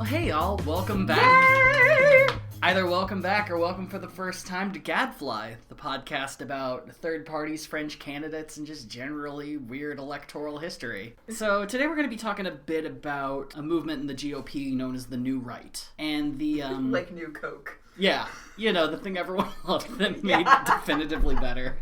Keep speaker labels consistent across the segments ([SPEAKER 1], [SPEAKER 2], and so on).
[SPEAKER 1] Well, hey y'all, welcome back.
[SPEAKER 2] Yay!
[SPEAKER 1] Either welcome back or welcome for the first time to Gadfly, the podcast about third parties, French candidates, and just generally weird electoral history. So today we're going to be talking a bit about a movement in the GOP known as the New Right. And the,
[SPEAKER 2] Like New Coke.
[SPEAKER 1] Yeah, you know, the thing everyone loved that made it definitively better.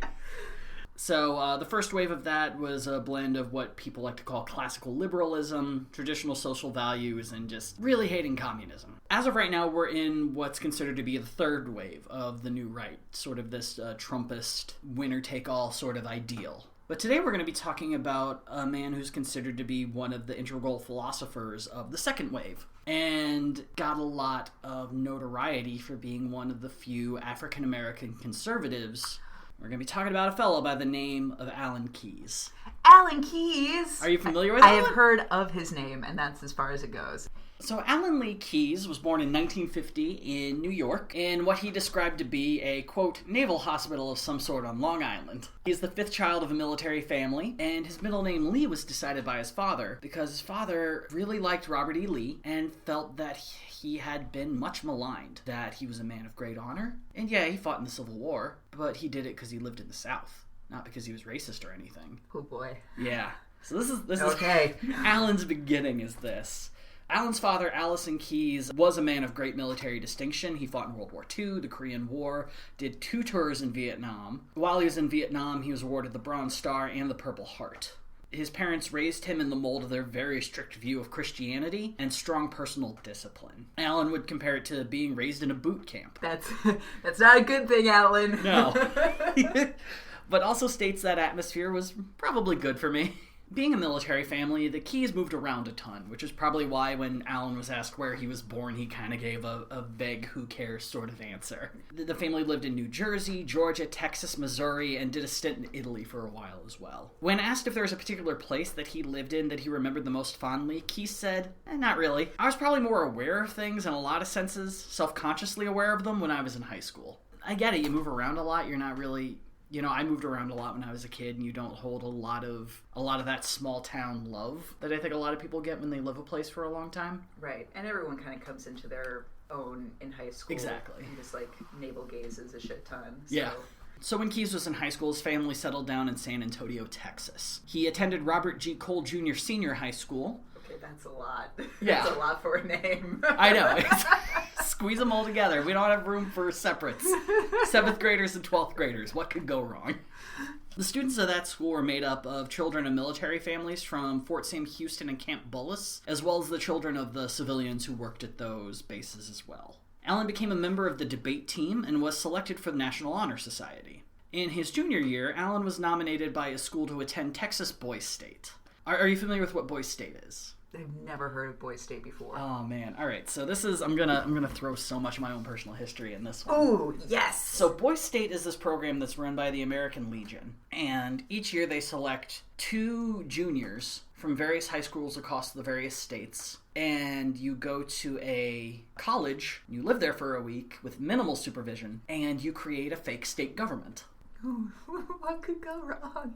[SPEAKER 1] So the first wave of that was a blend of what people like to call classical liberalism, traditional social values, and just really hating communism. As of right now, we're in what's considered to be the third wave of the New Right, sort of this Trumpist, winner-take-all sort of ideal. But today we're going to be talking about a man who's considered to be one of the integral philosophers of the second wave, and got a lot of notoriety for being one of the few African-American conservatives. We're going to be talking about a fellow by the name of Alan Keyes.
[SPEAKER 2] Alan Keyes!
[SPEAKER 1] Are you familiar with
[SPEAKER 2] I
[SPEAKER 1] Alan?
[SPEAKER 2] have heard of his name, and that's as far as it goes.
[SPEAKER 1] So Alan Lee Keyes was born in 1950 in New York in what he described to be a, quote, naval hospital of some sort on Long Island. He's the fifth child of a military family, and his middle name Lee was decided by his father because his father really liked Robert E. Lee and felt that he had been much maligned, that he was a man of great honor. And yeah, he fought in the Civil War, but he did it because he lived in the South, not because he was racist or anything.
[SPEAKER 2] Oh boy.
[SPEAKER 1] Yeah. So this is
[SPEAKER 2] okay.
[SPEAKER 1] Alan's beginning is this. Alan's father, Allison Keyes, was a man of great military distinction. He fought in World War II, the Korean War, did 2 tours in Vietnam. While he was in Vietnam, he was awarded the Bronze Star and the Purple Heart. His parents raised him in the mold of their very strict view of Christianity and strong personal discipline. Alan would compare it to being raised in a boot camp.
[SPEAKER 2] That's not a good thing, Alan.
[SPEAKER 1] No. But also states that atmosphere was probably good for me. Being a military family, the Keyes moved around a ton, which is probably why when Alan was asked where he was born, he kind of gave a vague who cares sort of answer. The family lived in New Jersey, Georgia, Texas, Missouri, and did a stint in Italy for a while as well. When asked if there was a particular place that he lived in that he remembered the most fondly, Keyes said, not really. I was probably more aware of things in a lot of senses, self-consciously aware of them when I was in high school. I get it, you move around a lot, you're not really... You know, I moved around a lot when I was a kid, and you don't hold a lot of that small town love that I think a lot of people get when they live a place for a long time.
[SPEAKER 2] Right, and everyone kind of comes into their own in high school.
[SPEAKER 1] Exactly.
[SPEAKER 2] And just, navel gazes a shit ton. So.
[SPEAKER 1] Yeah. So when Keyes was in high school, his family settled down in San Antonio, Texas. He attended Robert G. Cole Jr. Senior High School. Okay,
[SPEAKER 2] that's a lot.
[SPEAKER 1] Yeah.
[SPEAKER 2] That's a lot for a name.
[SPEAKER 1] I know. Squeeze them all together. We don't have room for separates. 7th graders and 12th graders. What could go wrong? The students of that school were made up of children of military families from Fort Sam Houston and Camp Bullis, as well as the children of the civilians who worked at those bases as well. Alan became a member of the debate team and was selected for the National Honor Society. In his junior year, Alan was nominated by his school to attend Texas Boys State. Are you familiar with what Boys State is?
[SPEAKER 2] I've never heard of Boys State before.
[SPEAKER 1] Oh man! All right, so this is I'm gonna throw so much of my own personal history in this one.
[SPEAKER 2] Oh yes!
[SPEAKER 1] So Boys State is this program that's run by the American Legion, and each year they select 2 juniors from various high schools across the various states, and you go to a college, you live there for a week with minimal supervision, and you create a fake state government.
[SPEAKER 2] What could go wrong?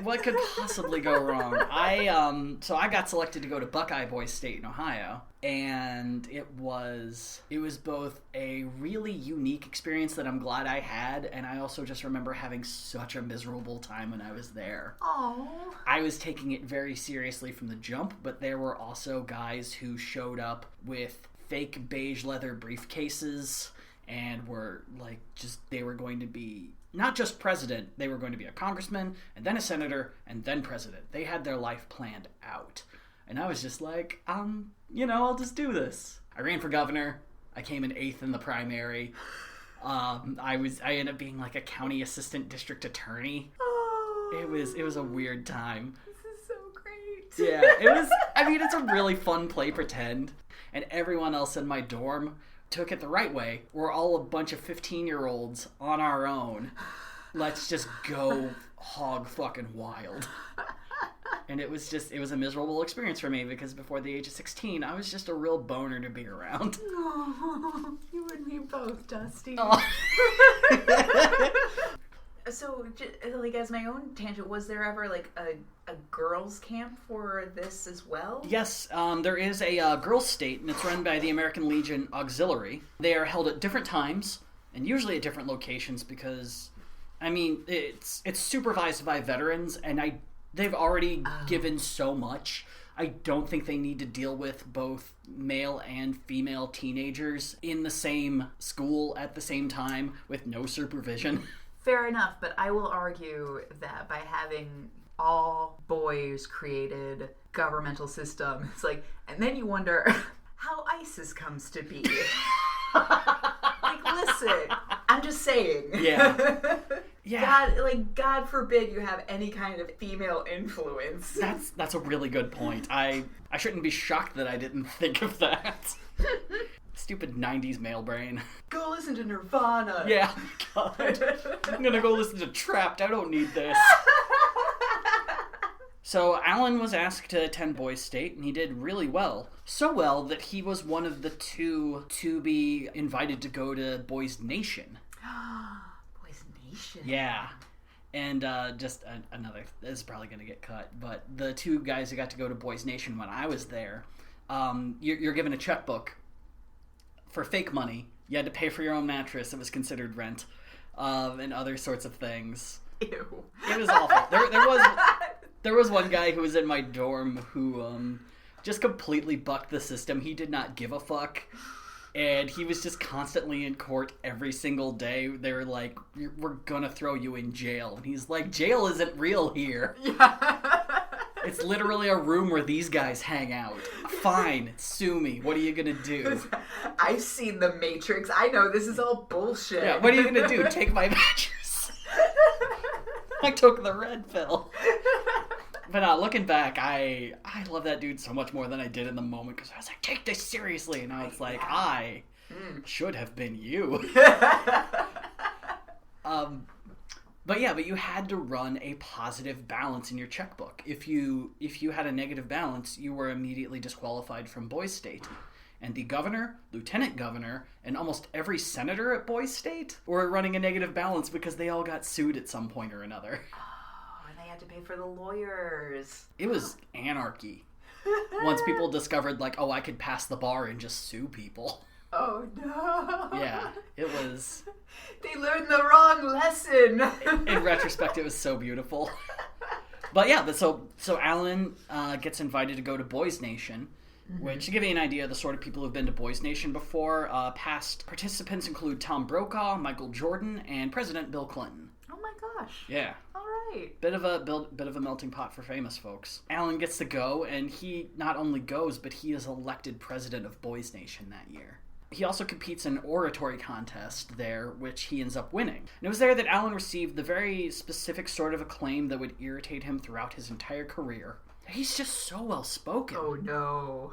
[SPEAKER 1] What could possibly go wrong? So I got selected to go to Buckeye Boys State in Ohio, and it was both a really unique experience that I'm glad I had, and I also just remember having such a miserable time when I was there.
[SPEAKER 2] Oh.
[SPEAKER 1] I was taking it very seriously from the jump, but there were also guys who showed up with fake beige leather briefcases and were they were going to be not just president, they were going to be a congressman, and then a senator, and then president. They had their life planned out. And I was just like, I'll just do this. I ran for governor. I came in 8th in the primary. I ended up being like a county assistant district attorney.
[SPEAKER 2] Oh.
[SPEAKER 1] It was a weird time.
[SPEAKER 2] This is so great.
[SPEAKER 1] Yeah, it's a really fun play pretend. And everyone else in my dorm took it the right way. We're all a bunch of 15-year-olds on our own. Let's just go hog fucking wild. And it was a miserable experience for me because before the age of 16, I was just a real boner to be around.
[SPEAKER 2] Oh, you and me both, Dusty.
[SPEAKER 1] Oh.
[SPEAKER 2] So, like, as my own tangent, was there ever, like, a girls' camp for this as well?
[SPEAKER 1] Yes, there is a girls' state, and it's run by the American Legion Auxiliary. They are held at different times, and usually at different locations, because, I mean, it's supervised by veterans, and they've already given so much. I don't think they need to deal with both male and female teenagers in the same school at the same time with no supervision.
[SPEAKER 2] Fair enough, but I will argue that by having all boys created governmental system, it's like, and then you wonder how ISIS comes to be. Like, listen, I'm just saying.
[SPEAKER 1] Yeah. Yeah.
[SPEAKER 2] God forbid you have any kind of female influence.
[SPEAKER 1] That's a really good point. I shouldn't be shocked that I didn't think of that. Stupid 90s male brain.
[SPEAKER 2] Go listen to Nirvana.
[SPEAKER 1] Yeah, God. I'm gonna go listen to Trapped. I don't need this. So Alan was asked to attend Boys State, and he did really well. So well that he was one of the 2 to be invited to go to Boys Nation.
[SPEAKER 2] Boys Nation?
[SPEAKER 1] Yeah. And just another, this is probably going to get cut, but the 2 guys who got to go to Boys Nation when I was there, you're given a checkbook for fake money. You had to pay for your own mattress. It was considered rent, and other sorts of things.
[SPEAKER 2] Ew.
[SPEAKER 1] It was awful. There was one guy who was in my dorm who just completely bucked the system. He did not give a fuck. And he was just constantly in court every single day. They were like, we're gonna throw you in jail. And he's like, jail isn't real here. Yeah. It's literally a room where these guys hang out. Fine, sue me. What are you gonna do?
[SPEAKER 2] I've seen The Matrix. I know this is all bullshit.
[SPEAKER 1] Yeah, what are you gonna do? Take my mattress? I took the red pill. But looking back, I love that dude so much more than I did in the moment, because I was like, take this seriously, and now it's like, I should have been you. But you had to run a positive balance in your checkbook. If you had a negative balance, you were immediately disqualified from Boys State. And the governor, lieutenant governor, and almost every senator at Boys State were running a negative balance because they all got sued at some point or another.
[SPEAKER 2] To pay for the lawyers.
[SPEAKER 1] It was anarchy. Once people discovered, like, I could pass the bar and just sue people.
[SPEAKER 2] Oh, no.
[SPEAKER 1] Yeah, it was...
[SPEAKER 2] They learned the wrong lesson.
[SPEAKER 1] In retrospect, it was so beautiful. But so Alan gets invited to go to Boys Nation, which, to give you an idea of the sort of people who've been to Boys Nation before, past participants include Tom Brokaw, Michael Jordan, and President Bill Clinton.
[SPEAKER 2] Oh my gosh.
[SPEAKER 1] Yeah.
[SPEAKER 2] All right.
[SPEAKER 1] Bit of a melting pot for famous folks. Alan gets to go, and he not only goes, but he is elected president of Boys Nation that year. He also competes in an oratory contest there, which he ends up winning. And it was there that Alan received the very specific sort of acclaim that would irritate him throughout his entire career. He's just so well-spoken.
[SPEAKER 2] Oh, no.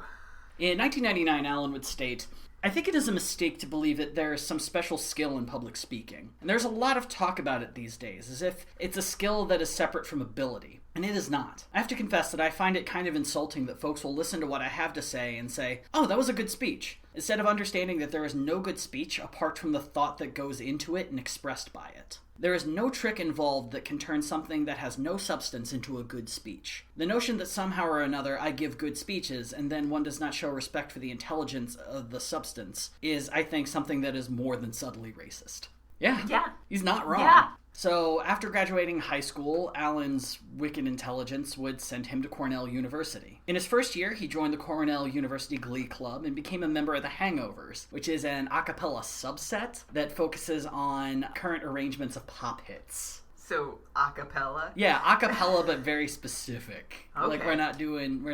[SPEAKER 1] In 1999, Alan would state, I think it is a mistake to believe that there is some special skill in public speaking. And there's a lot of talk about it these days, as if it's a skill that is separate from ability. And it is not. I have to confess that I find it kind of insulting that folks will listen to what I have to say and say, oh, that was a good speech, instead of understanding that there is no good speech apart from the thought that goes into it and expressed by it. There is no trick involved that can turn something that has no substance into a good speech. The notion that somehow or another I give good speeches and then one does not show respect for the intelligence of the substance is, I think, something that is more than subtly racist. Yeah. He's not wrong. Yeah. So, after graduating high school, Alan's wicked intelligence would send him to Cornell University. In his first year, he joined the Cornell University Glee Club and became a member of the Hangovers, which is an a cappella subset that focuses on current arrangements of pop hits.
[SPEAKER 2] So, a cappella?
[SPEAKER 1] Yeah, a cappella, but very specific.
[SPEAKER 2] Okay.
[SPEAKER 1] Like, we're not doing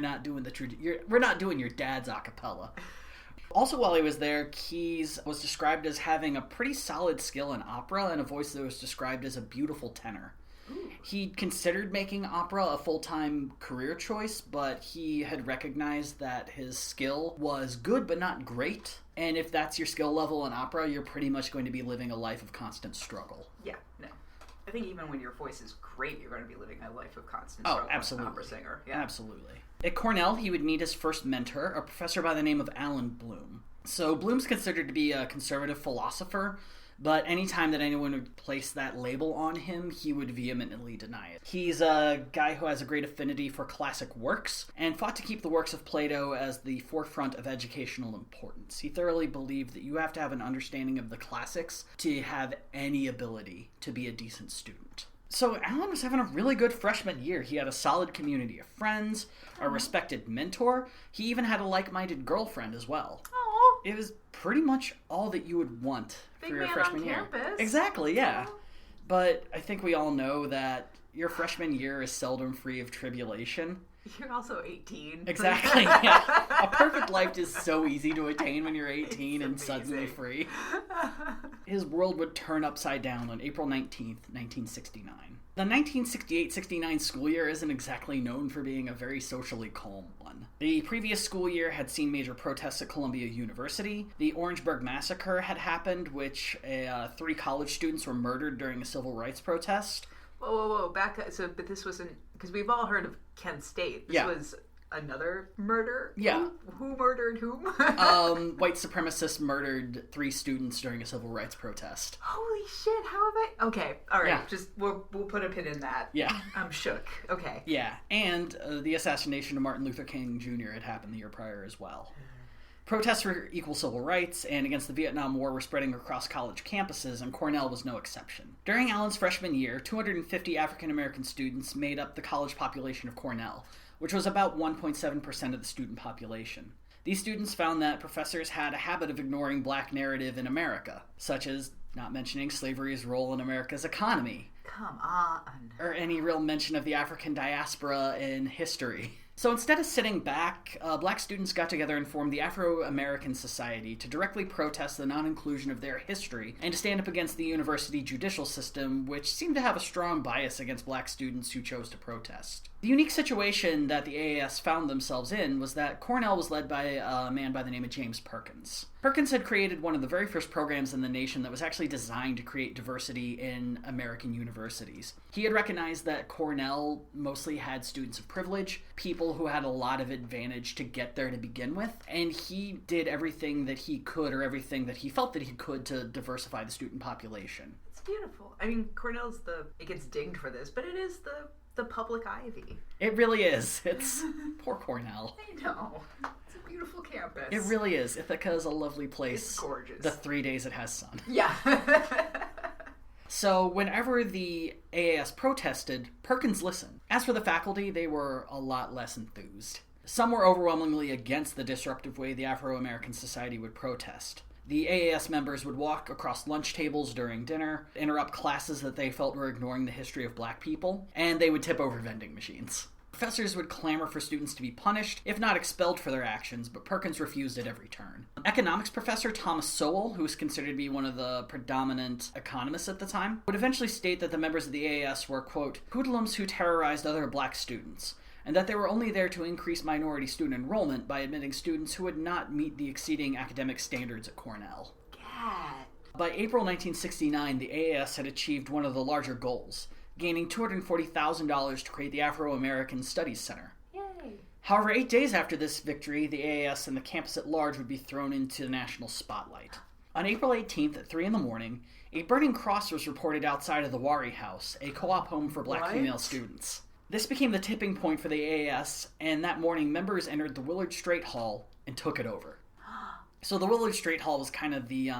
[SPEAKER 1] your dad's a cappella. Also, while he was there, Keyes was described as having a pretty solid skill in opera and a voice that was described as a beautiful tenor. Ooh. He considered making opera a full-time career choice, but he had recognized that his skill was good but not great. And if that's your skill level in opera, you're pretty much going to be living a life of constant struggle.
[SPEAKER 2] Yeah, no. I think even when your voice is great, you're going to be living a life of constant struggle.
[SPEAKER 1] Oh, absolutely.
[SPEAKER 2] As an opera singer. Yeah.
[SPEAKER 1] Absolutely. At Cornell, he would meet his first mentor, a professor by the name of Alan Bloom. So Bloom's considered to be a conservative philosopher, But anytime that anyone would place that label on him, he would vehemently deny it. He's a guy who has a great affinity for classic works and fought to keep the works of Plato as the forefront of educational importance. He thoroughly believed that you have to have an understanding of the classics to have any ability to be a decent student. So Alan was having a really good freshman year. He had a solid community of friends, a respected mentor. He even had a like-minded girlfriend as well.
[SPEAKER 2] Oh,
[SPEAKER 1] It was pretty much all that you would want
[SPEAKER 2] big
[SPEAKER 1] for your
[SPEAKER 2] man
[SPEAKER 1] freshman
[SPEAKER 2] on
[SPEAKER 1] year.
[SPEAKER 2] campus.
[SPEAKER 1] Exactly, yeah.
[SPEAKER 2] Oh.
[SPEAKER 1] But I think we all know that your freshman year is seldom free of tribulation.
[SPEAKER 2] You're also 18.
[SPEAKER 1] Exactly, yeah. A perfect life is so easy to attain when you're 18 and
[SPEAKER 2] It's
[SPEAKER 1] suddenly
[SPEAKER 2] amazing.
[SPEAKER 1] free. His world would turn upside down on April 19th, 1969. The 1968-69 school year isn't exactly known for being a very socially calm one. The previous school year had seen major protests at Columbia University. The Orangeburg Massacre had happened, which 3 college students were murdered during a civil rights protest.
[SPEAKER 2] Whoa, back up. So, but this wasn't, because we've all heard of Kent State. This was another murder?
[SPEAKER 1] Yeah.
[SPEAKER 2] Who murdered whom?
[SPEAKER 1] White supremacists murdered 3 students during a civil rights protest.
[SPEAKER 2] Holy shit, how have I... Okay, alright,
[SPEAKER 1] Yeah.
[SPEAKER 2] just, we'll put a pin in that.
[SPEAKER 1] Yeah.
[SPEAKER 2] I'm shook. Okay.
[SPEAKER 1] Yeah, and the assassination of Martin Luther King Jr. had happened the year prior as well. Protests for equal civil rights and against the Vietnam War were spreading across college campuses, and Cornell was no exception. During Allen's freshman year, 250 African-American students made up the college population of Cornell, which was about 1.7% of the student population. These students found that professors had a habit of ignoring black narrative in America, such as not mentioning slavery's role in America's economy,
[SPEAKER 2] Come on.
[SPEAKER 1] or any real mention of the African diaspora in history. So instead of sitting back, black students got together and formed the Afro-American Society to directly protest the non-inclusion of their history and to stand up against the university judicial system, which seemed to have a strong bias against black students who chose to protest. The unique situation that the AAS found themselves in was that Cornell was led by a man by the name of James Perkins. Perkins had created one of the very first programs in the nation that was actually designed to create diversity in American universities. He had recognized that Cornell mostly had students of privilege, people who had a lot of advantage to get there to begin with, and he did everything that he could, or everything that he felt that he could, to diversify the student population.
[SPEAKER 2] It's beautiful. I mean, Cornell's it gets dinged for this, but it is the public ivy.
[SPEAKER 1] It really is. It's poor Cornell.
[SPEAKER 2] I know. It's a beautiful campus.
[SPEAKER 1] It really is. Ithaca is a lovely place.
[SPEAKER 2] It's gorgeous.
[SPEAKER 1] The 3 days it has sun.
[SPEAKER 2] Yeah.
[SPEAKER 1] So whenever the AAS protested, Perkins listened. As for the faculty, they were a lot less enthused. Some were overwhelmingly against the disruptive way the Afro-American Society would protest. The AAS members would walk across lunch tables during dinner, interrupt classes that they felt were ignoring the history of black people, and they would tip over vending machines. Professors would clamor for students to be punished, if not expelled for their actions, but Perkins refused at every turn. Economics professor Thomas Sowell, who was considered to be one of the predominant economists at the time, would eventually state that the members of the AAS were, quote, hoodlums who terrorized other black students, and that they were only there to increase minority student enrollment by admitting students who would not meet the exceeding academic standards at Cornell.
[SPEAKER 2] God.
[SPEAKER 1] By April 1969, the AAS had achieved one of the larger goals, gaining $240,000 to create the Afro-American Studies Center.
[SPEAKER 2] Yay.
[SPEAKER 1] However, 8 days after this victory, the AAS and the campus at large would be thrown into the national spotlight. On April 18th at 3 a.m, a burning cross was reported outside of the Wari House, a co-op home for black female students. This became the tipping point for the AAS, and that morning members entered the Willard Straight Hall and took it over. So the Willard Straight Hall was kind of the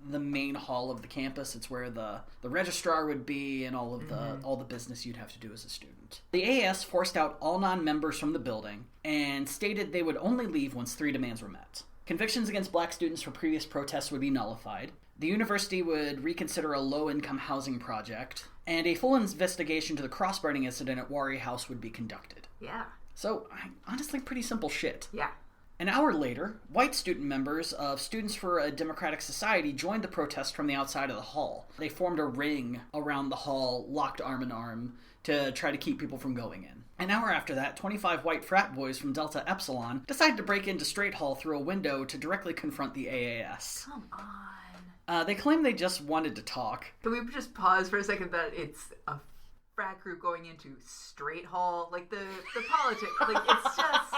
[SPEAKER 1] main hall of the campus. It's where the registrar would be and all the business you'd have to do as a student. The AAS forced out all non-members from the building and stated they would only leave once 3 demands were met. Convictions against black students for previous protests would be nullified. The university would reconsider a low-income housing project, and a full investigation to the cross-burning incident at Wari House would be conducted.
[SPEAKER 2] Yeah.
[SPEAKER 1] So, honestly, pretty simple shit.
[SPEAKER 2] Yeah.
[SPEAKER 1] An hour later, white student members of Students for a Democratic Society joined the protest from the outside of the hall. They formed a ring around the hall, locked arm in arm, to try to keep people from going in. An hour after that, 25 white frat boys from Delta Epsilon decided to break into Straight Hall through a window to directly confront the AAS.
[SPEAKER 2] Come on.
[SPEAKER 1] They claimed they just wanted to talk.
[SPEAKER 2] Can we just pause for a second that it's a frat group going into Straight Hall? Like the politics, like it's just,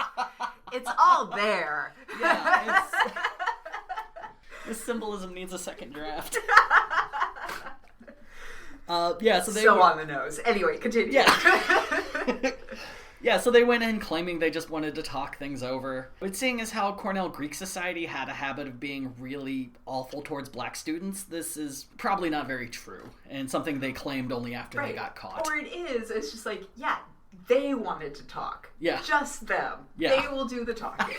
[SPEAKER 2] it's all there.
[SPEAKER 1] Yeah, this symbolism needs a second draft. So they
[SPEAKER 2] on the nose. Anyway, continue.
[SPEAKER 1] Yeah. Yeah, so they went in claiming they just wanted to talk things over. But seeing as how Cornell Greek Society had a habit of being really awful towards black students, this is probably not very true, and something they claimed only after they got caught.
[SPEAKER 2] Or it's just like, yeah, they wanted to talk.
[SPEAKER 1] Yeah.
[SPEAKER 2] Just them.
[SPEAKER 1] Yeah.
[SPEAKER 2] They will do the talking.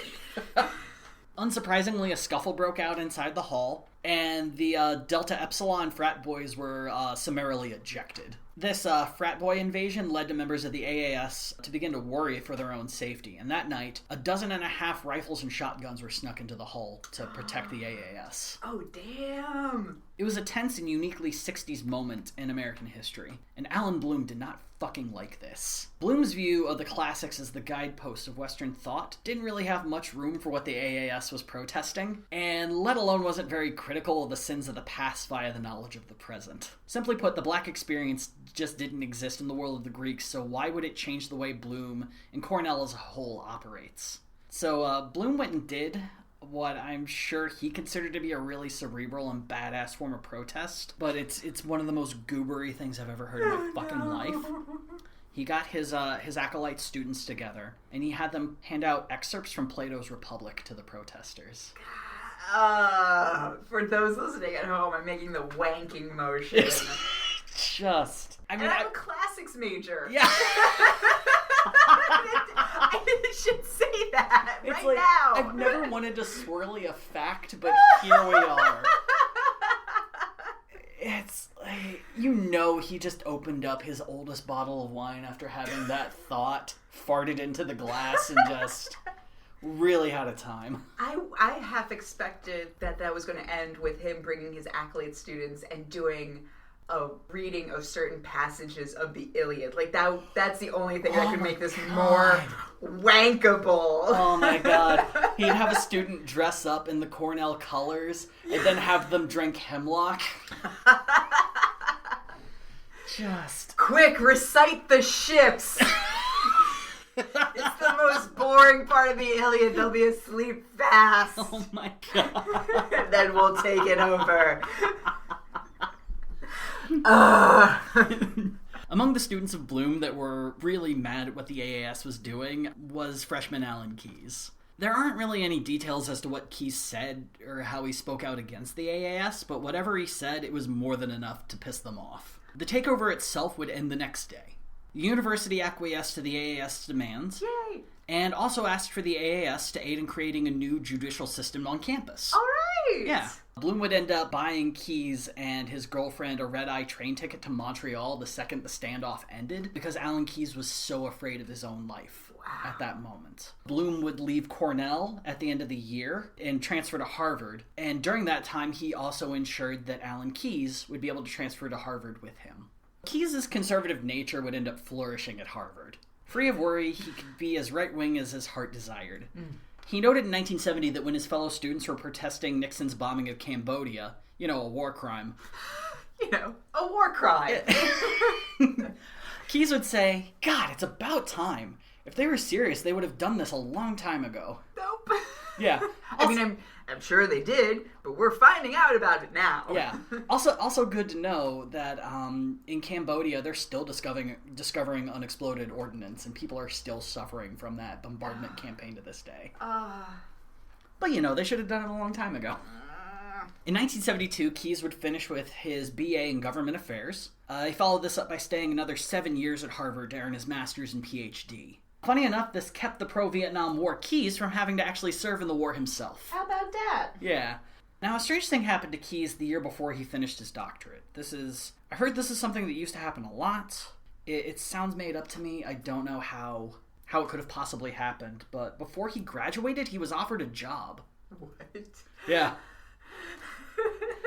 [SPEAKER 1] Unsurprisingly, a scuffle broke out inside the hall, and the Delta Epsilon frat boys were summarily ejected. This frat boy invasion led to members of the AAS to begin to worry for their own safety, and that night, 12.5 rifles and shotguns were snuck into the hull to protect the AAS.
[SPEAKER 2] Oh, damn!
[SPEAKER 1] It was a tense and uniquely 60s moment in American history, and Alan Bloom did not fucking like this. Bloom's view of the classics as the guidepost of Western thought didn't really have much room for what the AAS was protesting, and let alone wasn't very critical of the sins of the past via the knowledge of the present. Simply put, the black experience just didn't exist in the world of the Greeks, so why would it change the way Bloom and Cornell as a whole operates? So Bloom went and did what I'm sure he considered to be a really cerebral and badass form of protest, but it's one of the most goobery things I've ever heard in my fucking life. He got his acolyte students together, and he had them hand out excerpts from Plato's Republic to the protesters.
[SPEAKER 2] For those listening at home, I'm making the wanking motion. I'm a classics major.
[SPEAKER 1] Yeah.
[SPEAKER 2] I should say that now.
[SPEAKER 1] I've never wanted to swirly a fact, but here we are. It's like, he just opened up his oldest bottle of wine after having that thought, farted into the glass, and just really had a time.
[SPEAKER 2] I half expected that was going to end with him bringing his acolyte students and doing a reading of certain passages of the Iliad. Like, that's the only thing that could make this more wankable.
[SPEAKER 1] Oh my god. He'd have a student dress up in the Cornell colors and then have them drink hemlock. Just...
[SPEAKER 2] Quick, recite the ships! It's the most boring part of the Iliad. They'll be asleep fast.
[SPEAKER 1] Oh my god.
[SPEAKER 2] And then we'll take it over.
[SPEAKER 1] Among the students of Bloom that were really mad at what the AAS was doing was freshman Alan Keyes. There aren't really any details as to what Keyes said or how he spoke out against the AAS, but whatever he said, it was more than enough to piss them off. The takeover itself would end the next day. The university acquiesced to the AAS demands.
[SPEAKER 2] Yay!
[SPEAKER 1] And also asked for the AAS to aid in creating a new judicial system on campus.
[SPEAKER 2] All right!
[SPEAKER 1] Yeah. Bloom would end up buying Keyes and his girlfriend a red-eye train ticket to Montreal the second the standoff ended, because Alan Keyes was so afraid of his own life at that moment. Bloom would leave Cornell at the end of the year and transfer to Harvard, and during that time he also ensured that Alan Keyes would be able to transfer to Harvard with him. Keyes' conservative nature would end up flourishing at Harvard. Free of worry, he could be as right-wing as his heart desired. He noted in 1970 that when his fellow students were protesting Nixon's bombing of Cambodia, a war crime.
[SPEAKER 2] A war crime.
[SPEAKER 1] Keyes would say, God, it's about time. If they were serious, they would have done this a long time ago.
[SPEAKER 2] Nope.
[SPEAKER 1] Yeah.
[SPEAKER 2] I'm sure they did, but we're finding out about it now.
[SPEAKER 1] Yeah. Also good to know that in Cambodia, they're still discovering unexploded ordnance, and people are still suffering from that bombardment campaign to this day. But they should have done it a long time ago. In 1972, Keyes would finish with his BA in Government Affairs. He followed this up by staying another 7 years at Harvard to earn his master's and PhD. Funny enough, this kept the pro-Vietnam War Keyes from having to actually serve in the war himself.
[SPEAKER 2] How about that?
[SPEAKER 1] Yeah. Now, a strange thing happened to Keyes the year before he finished his doctorate. I heard this is something that used to happen a lot. It sounds made up to me. I don't know how it could have possibly happened, but before he graduated, he was offered a job.
[SPEAKER 2] What?
[SPEAKER 1] Yeah.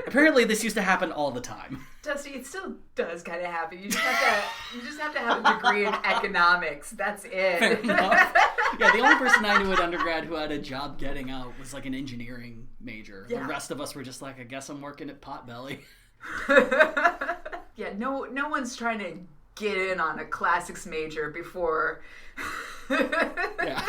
[SPEAKER 1] Apparently, this used to happen all the time.
[SPEAKER 2] Dusty, it still does kind of happen. You just have to have a degree in economics. That's it.
[SPEAKER 1] Fair enough. Yeah, the only person I knew at undergrad who had a job getting out was like an engineering major. Yeah. The rest of us were just like, I guess I'm working at Potbelly.
[SPEAKER 2] Yeah, no one's trying to get in on a classics major before.
[SPEAKER 1] Yeah.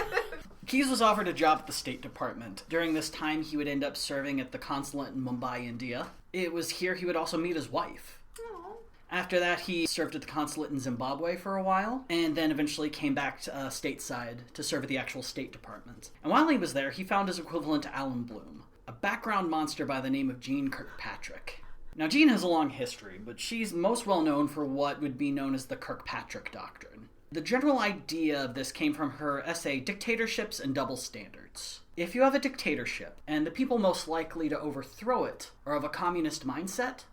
[SPEAKER 1] Keyes was offered a job at the State Department. During this time, he would end up serving at the consulate in Mumbai, India. It was here he would also meet his wife.
[SPEAKER 2] Aww.
[SPEAKER 1] After that, he served at the consulate in Zimbabwe for a while, and then eventually came back to, stateside to serve at the actual State Department. And while he was there, he found his equivalent to Alan Bloom, a background monster by the name of Jean Kirkpatrick. Now, Jean has a long history, but she's most well known for what would be known as the Kirkpatrick Doctrine. The general idea of this came from her essay, Dictatorships and Double Standards. If you have a dictatorship, and the people most likely to overthrow it are of a communist mindset,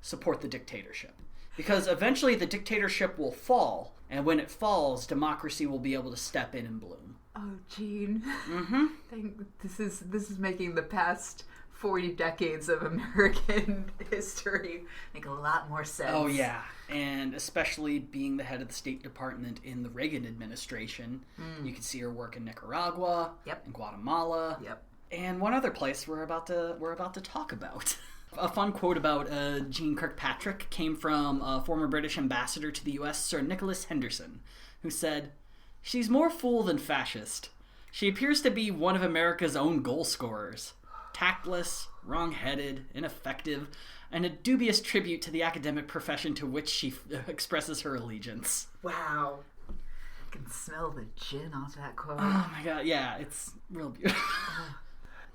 [SPEAKER 1] support the dictatorship. Because eventually the dictatorship will fall, and when it falls, democracy will be able to step in and bloom.
[SPEAKER 2] Oh, Gene.
[SPEAKER 1] Mm-hmm.
[SPEAKER 2] This is making the past 40 decades of American history make a lot more sense.
[SPEAKER 1] Oh, yeah. And especially being the head of the State Department in the Reagan administration, you can see her work in Nicaragua, and Guatemala, and one other place we're about to talk about. A fun quote about Jean Kirkpatrick came from a former British ambassador to the U.S., Sir Nicholas Henderson, who said, "She's more fool than fascist. She appears to be one of America's own goal scorers. Tactless, wrong-headed, ineffective, and a dubious tribute to the academic profession to which she expresses her allegiance."
[SPEAKER 2] Wow. I can smell the gin off that quote.
[SPEAKER 1] Oh my god, yeah, it's real beautiful.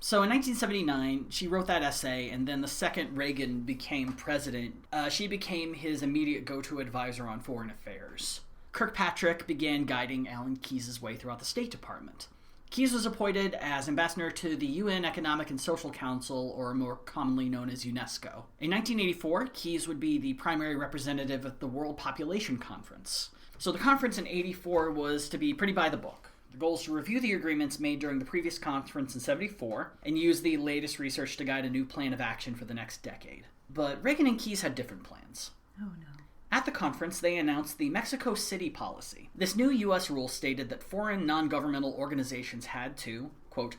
[SPEAKER 1] So in 1979, she wrote that essay, and then the second Reagan became president, she became his immediate go-to advisor on foreign affairs. Kirkpatrick began guiding Alan Keyes' way throughout the State Department. Keyes was appointed as ambassador to the UN Economic and Social Council, or more commonly known as UNESCO. In 1984, Keyes would be the primary representative at the World Population Conference. So the conference in 84 was to be pretty by the book. The goal is to review the agreements made during the previous conference in 74 and use the latest research to guide a new plan of action for the next decade. But Reagan and Keyes had different plans.
[SPEAKER 2] Oh no.
[SPEAKER 1] At the conference, they announced the Mexico City policy. This new U.S. rule stated that foreign non-governmental organizations had to, quote,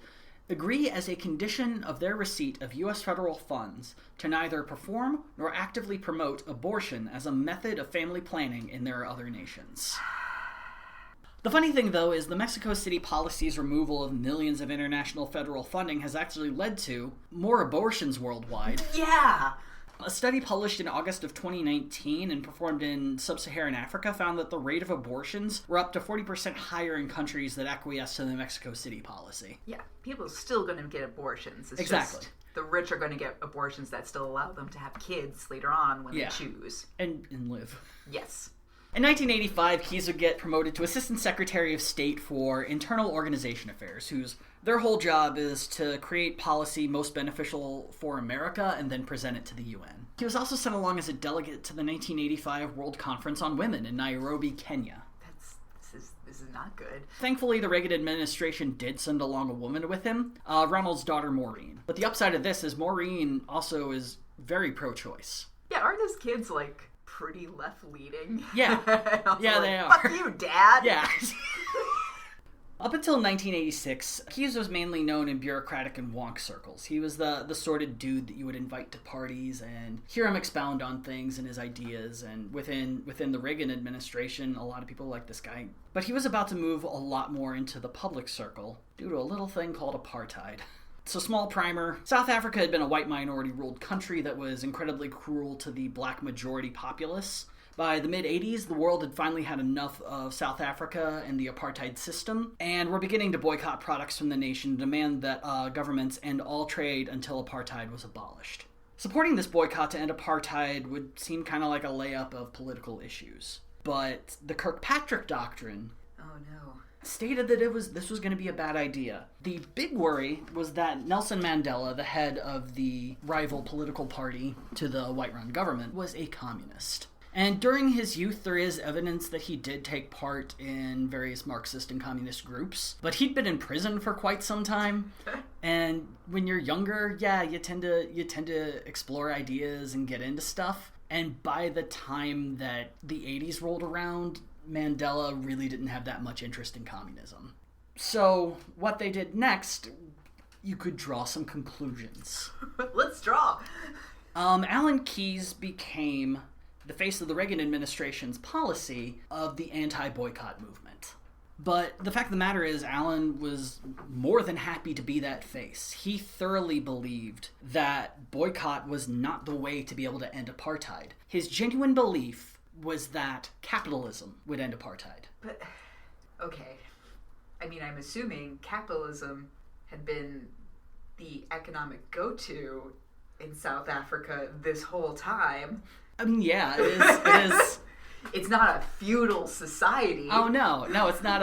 [SPEAKER 1] agree as a condition of their receipt of U.S. federal funds to neither perform nor actively promote abortion as a method of family planning in their other nations. The funny thing, though, is the Mexico City policy's removal of millions of international federal funding has actually led to more abortions worldwide.
[SPEAKER 2] Yeah!
[SPEAKER 1] A study published in August of 2019 and performed in sub-Saharan Africa found that the rate of abortions were up to 40% higher in countries that acquiesced to the Mexico City policy.
[SPEAKER 2] Yeah, people are still going to get abortions. It's
[SPEAKER 1] exactly.
[SPEAKER 2] Just the rich are going to get abortions that still allow them to have kids later on when they choose.
[SPEAKER 1] And live.
[SPEAKER 2] Yes.
[SPEAKER 1] In 1985, Keyes would get promoted to Assistant Secretary of State for Internal Organization Affairs, their whole job is to create policy most beneficial for America and then present it to the UN. He was also sent along as a delegate to the 1985 World Conference on Women in Nairobi, Kenya.
[SPEAKER 2] This is not good.
[SPEAKER 1] Thankfully, the Reagan administration did send along a woman with him, Ronald's daughter Maureen. But the upside of this is Maureen also is very pro-choice.
[SPEAKER 2] Yeah, aren't his kids, like, pretty left-leaning?
[SPEAKER 1] Yeah. Yeah,
[SPEAKER 2] like,
[SPEAKER 1] they are.
[SPEAKER 2] Fuck you, Dad!
[SPEAKER 1] Yeah. Up until 1986, Keyes was mainly known in bureaucratic and wonk circles. He was the sort of dude that you would invite to parties and hear him expound on things and his ideas, and within the Reagan administration, a lot of people liked this guy. But he was about to move a lot more into the public circle due to a little thing called apartheid. So, small primer, South Africa had been a white minority-ruled country that was incredibly cruel to the black majority populace. By the mid-'80s, the world had finally had enough of South Africa and the apartheid system, and were beginning to boycott products from the nation, demand that governments end all trade until apartheid was abolished. Supporting this boycott to end apartheid would seem kind of like a layup of political issues. But the Kirkpatrick Doctrine stated that this was going to be a bad idea. The big worry was that Nelson Mandela, the head of the rival political party to the white-run government, was a communist. And during his youth, there is evidence that he did take part in various Marxist and communist groups, but he'd been in prison for quite some time. And when you're younger, you tend to explore ideas and get into stuff. And by the time that the 80s rolled around, Mandela really didn't have that much interest in communism. So what they did next, you could draw some conclusions.
[SPEAKER 2] Let's draw.
[SPEAKER 1] Alan Keyes became the face of the Reagan administration's policy of the anti-boycott movement. But the fact of the matter is, Allen was more than happy to be that face. He thoroughly believed that boycott was not the way to be able to end apartheid. His genuine belief was that capitalism would end apartheid.
[SPEAKER 2] But, okay. I mean, I'm assuming capitalism had been the economic go-to in South Africa this whole time.
[SPEAKER 1] I mean, yeah, it is.
[SPEAKER 2] It's not a feudal society.
[SPEAKER 1] Oh no, it's not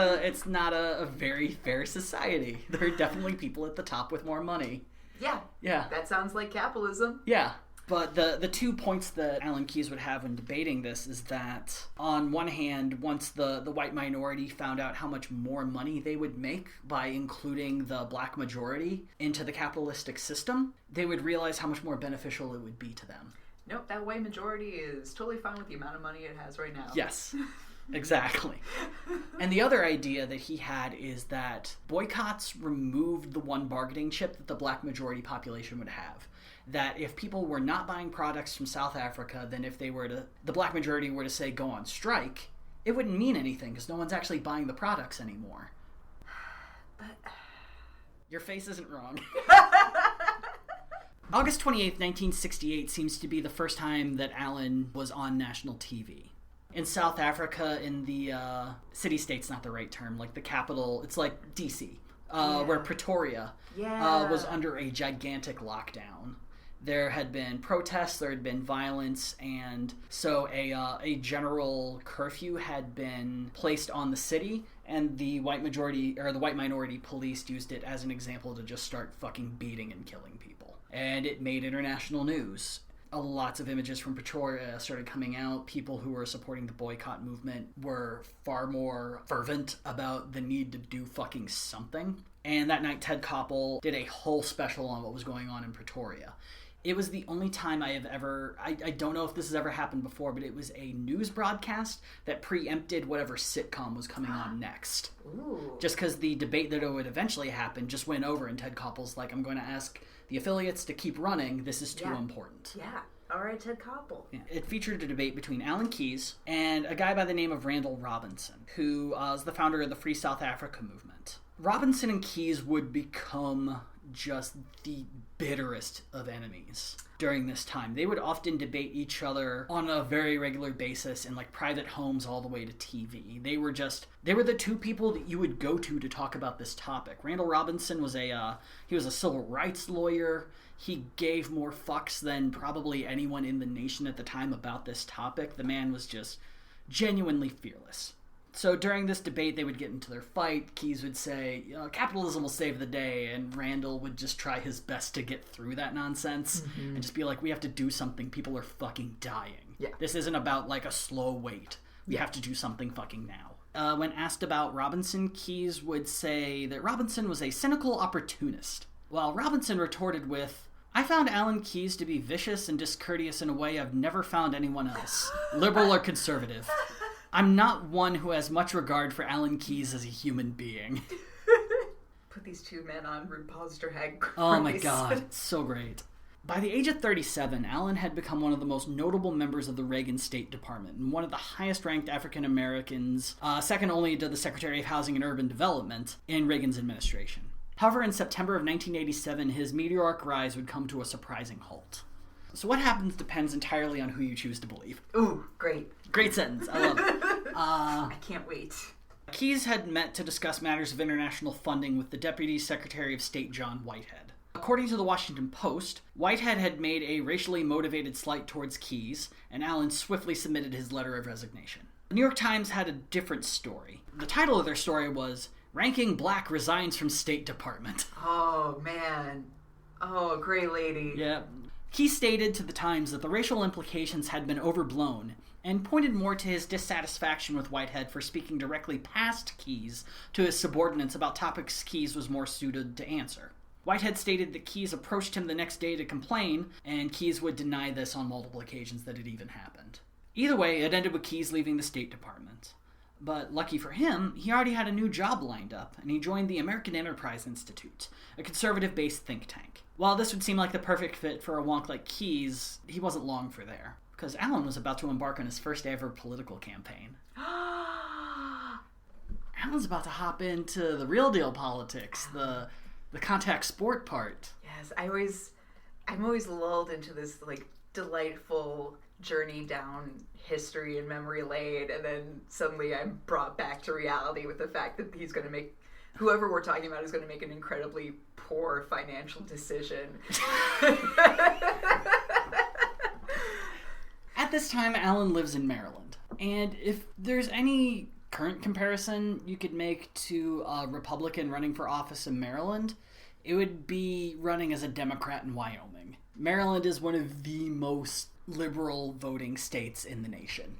[SPEAKER 1] a very fair society. There are definitely people at the top with more money.
[SPEAKER 2] Yeah. That sounds like capitalism.
[SPEAKER 1] Yeah. But the 2 points that Alan Keyes would have when debating this is that, on one hand, once the white minority found out how much more money they would make by including the black majority into the capitalistic system, they would realize how much more beneficial it would be to them.
[SPEAKER 2] Nope, that white majority is totally fine with the amount of money it has right now.
[SPEAKER 1] Yes, exactly. And the other idea that he had is that boycotts removed the one bargaining chip that the black majority population would have. That if people were not buying products from South Africa, then if the black majority were to say go on strike, it wouldn't mean anything because no one's actually buying the products anymore.
[SPEAKER 2] But
[SPEAKER 1] your face isn't wrong. August 28th, 1968 seems to be the first time that Allen was on national TV. In South Africa, in the city-state's not the right term, like the capital, it's like D.C., where Pretoria was under a gigantic lockdown. There had been protests, there had been violence, and so a general curfew had been placed on the city, and the white minority police used it as an example to just start fucking beating and killing people. And it made international news. Lots of images from Pretoria started coming out. People who were supporting the boycott movement were far more fervent about the need to do fucking something. And that night, Ted Koppel did a whole special on what was going on in Pretoria. It was the only time I have ever... I don't know if this has ever happened before, but it was a news broadcast that preempted whatever sitcom was coming on next.
[SPEAKER 2] Ooh.
[SPEAKER 1] Just because the debate that would eventually happen just went over, and Ted Koppel's like, I'm going to ask the affiliates to keep running. This is too important.
[SPEAKER 2] Yeah. All right, Ted Koppel.
[SPEAKER 1] Yeah. It featured a debate between Alan Keyes and a guy by the name of Randall Robinson, who is the founder of the Free South Africa movement. Robinson and Keyes would become just the bitterest of enemies during this time. They would often debate each other on a very regular basis in like private homes all the way to TV. They were the two people that you would go to talk about this topic. Randall Robinson was a civil rights lawyer. He gave more fucks than probably anyone in the nation at the time about this topic. The man was just genuinely fearless. So during this debate, they would get into their fight. Keyes would say, capitalism will save the day, and Randall would just try his best to get through that nonsense and just be like, we have to do something. People are fucking dying.
[SPEAKER 2] Yeah.
[SPEAKER 1] This isn't about like a slow wait. We have to do something fucking now. When asked about Robinson, Keyes would say that Robinson was a cynical opportunist, while Robinson retorted with, I found Alan Keyes to be vicious and discourteous in a way I've never found anyone else, liberal or conservative. I'm not one who has much regard for Alan Keyes as a human being.
[SPEAKER 2] Put these two men on RuPaul's Drag Race.
[SPEAKER 1] Oh my god, it's so great. By the age of 37, Allen had become one of the most notable members of the Reagan State Department and one of the highest-ranked African Americans, second only to the Secretary of Housing and Urban Development, in Reagan's administration. However, in September of 1987, his meteoric rise would come to a surprising halt. So what happens depends entirely on who you choose to believe.
[SPEAKER 2] Ooh, great.
[SPEAKER 1] Great sentence. I love it.
[SPEAKER 2] I can't wait.
[SPEAKER 1] Keyes had met to discuss matters of international funding with the Deputy Secretary of State John Whitehead. According to the Washington Post, Whitehead had made a racially motivated slight towards Keyes, and Allen swiftly submitted his letter of resignation. The New York Times had a different story. The title of their story was, Ranking Black Resigns from State Department.
[SPEAKER 2] Oh, man. Oh, great lady.
[SPEAKER 1] Yeah. Keyes stated to the Times that the racial implications had been overblown, and pointed more to his dissatisfaction with Whitehead for speaking directly past Keyes to his subordinates about topics Keyes was more suited to answer. Whitehead stated that Keyes approached him the next day to complain, and Keyes would deny this on multiple occasions that it even happened. Either way, it ended with Keyes leaving the State Department. But lucky for him, he already had a new job lined up, and he joined the American Enterprise Institute, a conservative-based think tank. While this would seem like the perfect fit for a wonk like Keyes, he wasn't long for there, because Allen was about to embark on his first ever political campaign. Alan's about to hop into the real deal politics, the contact sport part.
[SPEAKER 2] Yes, I'm always lulled into this like delightful journey down history and memory lane, and then suddenly I'm brought back to reality with the fact that he's going to make, whoever we're talking about is going to make an incredibly poor financial decision.
[SPEAKER 1] At this time, Alan lives in Maryland, and if there's any current comparison you could make to a Republican running for office in Maryland, it would be running as a Democrat in Wyoming. Maryland is one of the most liberal voting states in the nation.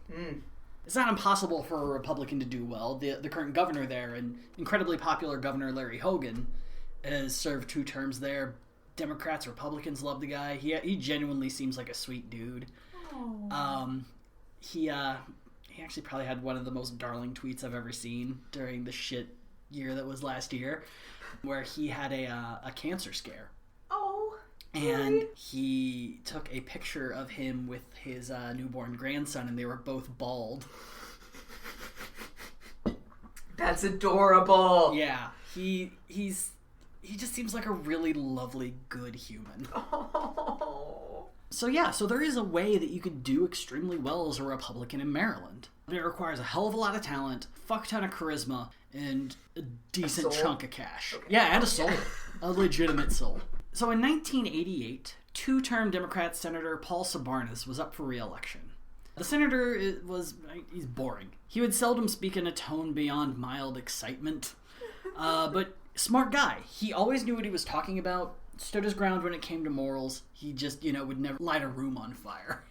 [SPEAKER 1] It's not impossible for a Republican to do well. The current governor there, and incredibly popular Governor Larry Hogan, has served 2 terms there. Democrats, Republicans love the guy. He genuinely seems like a sweet dude. He actually probably had one of the most darling tweets I've ever seen during the shit year that was last year, where he had a cancer scare. And he took a picture of him with his newborn grandson, and they were both bald.
[SPEAKER 2] That's adorable.
[SPEAKER 1] Yeah, he just seems like a really lovely, good human.
[SPEAKER 2] Oh.
[SPEAKER 1] So there is a way that you could do extremely well as a Republican in Maryland. It requires a hell of a lot of talent, fuck ton of charisma, and a decent chunk of cash. Okay. Yeah, and a soul. A legitimate soul. So in 1988, 2-term Democrat Senator Paul Sabarnis was up for re-election. The senator he's boring. He would seldom speak in a tone beyond mild excitement. But smart guy. He always knew what he was talking about, stood his ground when it came to morals. He just, would never light a room on fire.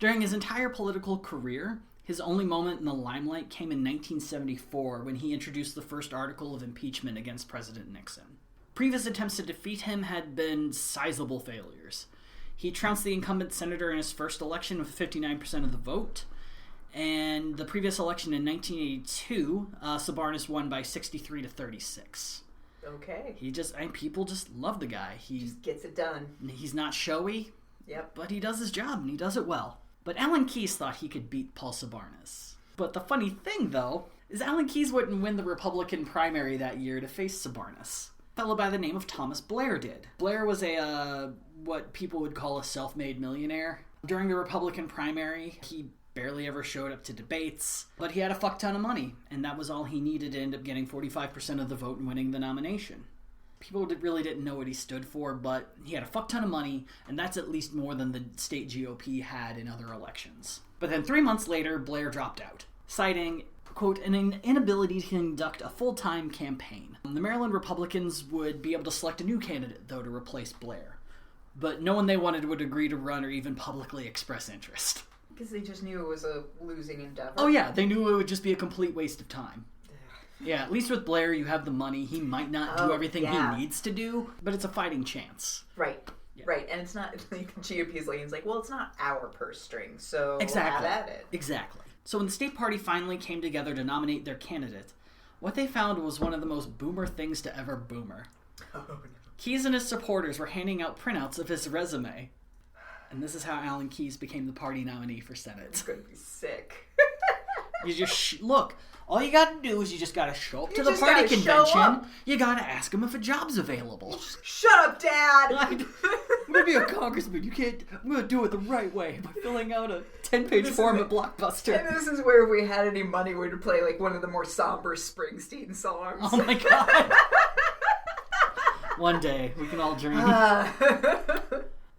[SPEAKER 1] During his entire political career, his only moment in the limelight came in 1974 when he introduced the first article of impeachment against President Nixon. Previous attempts to defeat him had been sizable failures. He trounced the incumbent senator in his first election with 59% of the vote, and the previous election in 1982, Sabarnis won by 63 to 36.
[SPEAKER 2] Okay.
[SPEAKER 1] People just love the guy. He
[SPEAKER 2] just gets it done.
[SPEAKER 1] He's not showy.
[SPEAKER 2] Yep.
[SPEAKER 1] But he does his job, and he does it well. But Alan Keyes thought he could beat Paul Sabarnis. But the funny thing, though, is Alan Keyes wouldn't win the Republican primary that year to face Sabarnis. A fellow by the name of Thomas Blair did. Blair was what people would call a self-made millionaire. During the Republican primary, he barely ever showed up to debates, but he had a fuck ton of money, and that was all he needed to end up getting 45% of the vote and winning the nomination. People really didn't know what he stood for, but he had a fuck ton of money, and that's at least more than the state GOP had in other elections. But then 3 months later, Blair dropped out, citing, quote, an inability to conduct a full-time campaign. The Maryland Republicans would be able to select a new candidate, though, to replace Blair. But no one they wanted would agree to run or even publicly express interest.
[SPEAKER 2] Because they just knew it was a losing endeavor.
[SPEAKER 1] Oh yeah, they knew it would just be a complete waste of time. Yeah, at least with Blair, you have the money. He might not do everything he needs to do, but it's a fighting chance.
[SPEAKER 2] Right. Yeah. Right, and it's not, GOP's leans like, well, it's not our purse string, so
[SPEAKER 1] exactly.
[SPEAKER 2] have at it.
[SPEAKER 1] Exactly. So when the state party finally came together to nominate their candidate, what they found was one of the most boomer things to ever boomer.
[SPEAKER 2] Oh, no.
[SPEAKER 1] Keyes and his supporters were handing out printouts of his resume. And this is how Alan Keyes became the party nominee for Senate.
[SPEAKER 2] It's going to be sick.
[SPEAKER 1] You just, look, all you got to do is you just got to show up to the party convention. You got to ask them if a job's available.
[SPEAKER 2] Shut up, Dad!
[SPEAKER 1] I'm going to be a congressman. I'm going to do it the right way by filling out a 10-page form at Blockbuster.
[SPEAKER 2] And this is where if we had any money, we'd play like one of the more somber Springsteen songs.
[SPEAKER 1] Oh my God. One day, we can all dream.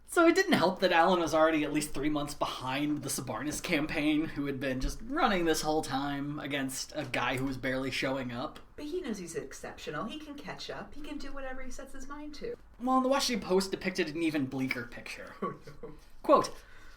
[SPEAKER 1] So it didn't help that Alan was already at least 3 months behind the Sabarnis campaign, who had been just running this whole time against a guy who was barely showing up.
[SPEAKER 2] But he knows he's exceptional. He can catch up. He can do whatever he sets his mind to.
[SPEAKER 1] Well, the Washington Post depicted an even bleaker picture.
[SPEAKER 2] Oh, no.
[SPEAKER 1] Quote,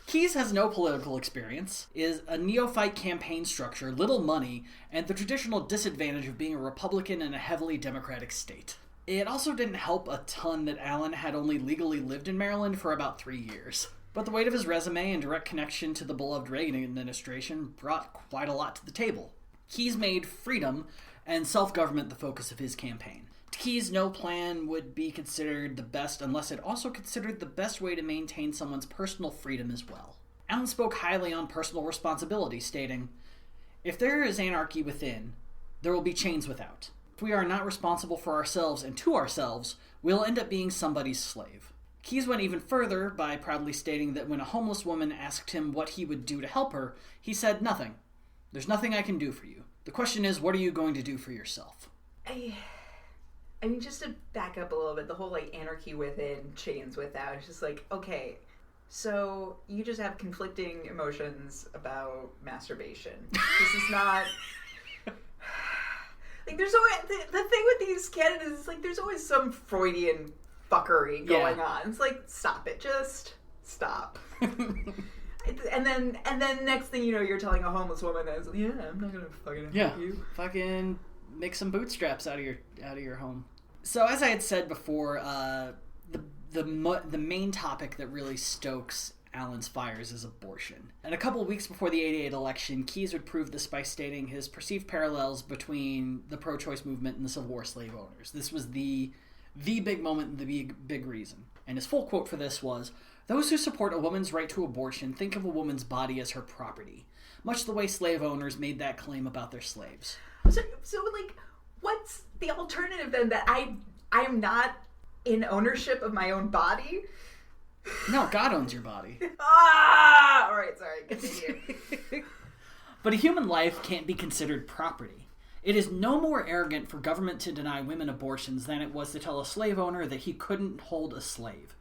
[SPEAKER 1] Keyes has no political experience, is a neophyte campaign structure, little money, and the traditional disadvantage of being a Republican in a heavily Democratic state. It also didn't help a ton that Alan had only legally lived in Maryland for about 3 years. But the weight of his resume and direct connection to the beloved Reagan administration brought quite a lot to the table. Keyes made freedom and self-government the focus of his campaign. To Keyes, no plan would be considered the best unless it also considered the best way to maintain someone's personal freedom as well. Alan spoke highly on personal responsibility, stating, "If there is anarchy within, There will be chains without. If we are not responsible for ourselves and to ourselves, we'll end up being somebody's slave. Keyes went even further by proudly stating that when a homeless woman asked him what he would do to help her, he said, "Nothing. There's nothing I can do for you. The question is, what are you going to do for yourself?"
[SPEAKER 2] I mean, just to back up a little bit, the whole, like, anarchy within, chains without, it's just like, okay, so you just have conflicting emotions about masturbation. This is not... Like, there's always... The thing with these candidates is, like, there's always some Freudian fuckery going on. It's like, stop it. Just stop. And then next thing you know, you're telling a homeless woman that, yeah, I'm not gonna fucking help you.
[SPEAKER 1] Fucking make some bootstraps out of your home. So as I had said before, the main topic that really stokes Allen's fires is abortion. And a couple of weeks before the '88 election, Keyes would prove this by stating his perceived parallels between the pro-choice movement and the Civil War slave owners. This was the big moment and the big reason. And his full quote for this was, "Those who support a woman's right to abortion think of a woman's body as her property, much the way slave owners made that claim about their slaves."
[SPEAKER 2] So like, what's the alternative then? That I'm not in ownership of my own body?
[SPEAKER 1] No, God owns your body.
[SPEAKER 2] All right, sorry, continue.
[SPEAKER 1] But a human life can't be considered property. It is no more arrogant for government to deny women abortions than it was to tell a slave owner that he couldn't hold a slave.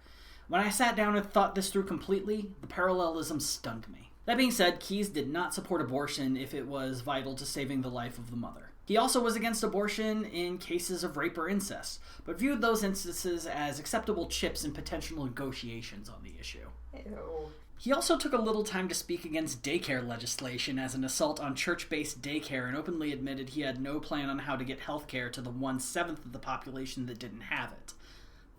[SPEAKER 1] When I sat down and thought this through completely, the parallelism stunned me. That being said, Keyes did not support abortion if it was vital to saving the life of the mother. He also was against abortion in cases of rape or incest, but viewed those instances as acceptable chips in potential negotiations on the issue.
[SPEAKER 2] Ew.
[SPEAKER 1] He also took a little time to speak against daycare legislation as an assault on church-based daycare and openly admitted he had no plan on how to get health care to the 1/7 of the population that didn't have it.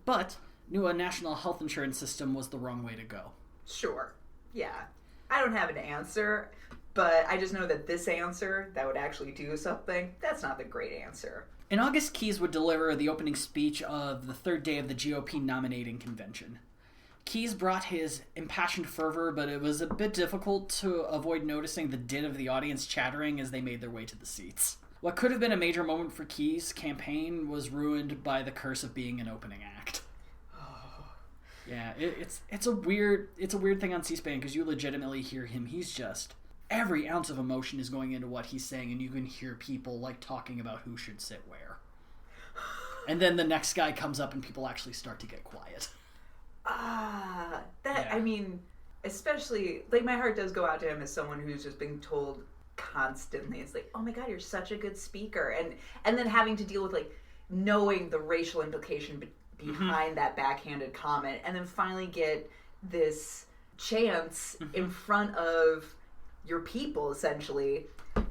[SPEAKER 1] But knew a national health insurance system was the wrong way to go.
[SPEAKER 2] Sure. Yeah. I don't have an answer, but I just know that this answer that would actually do something, that's not the great answer.
[SPEAKER 1] In August, Keyes would deliver the opening speech of the third day of the GOP nominating convention. Keyes brought his impassioned fervor, but it was a bit difficult to avoid noticing the din of the audience chattering as they made their way to the seats. What could have been a major moment for Keyes' campaign was ruined by the curse of being an opening act. Yeah, it's a weird thing on C-SPAN because you legitimately hear him. He's just, every ounce of emotion is going into what he's saying, and you can hear people like talking about who should sit where. And then the next guy comes up and people actually start to get quiet.
[SPEAKER 2] I mean, especially, like, my heart does go out to him as someone who's just been told constantly, it's like, oh my god, you're such a good speaker, and then having to deal with, like, knowing the racial implication behind that backhanded comment, and then finally get this chance in front of your people, essentially, and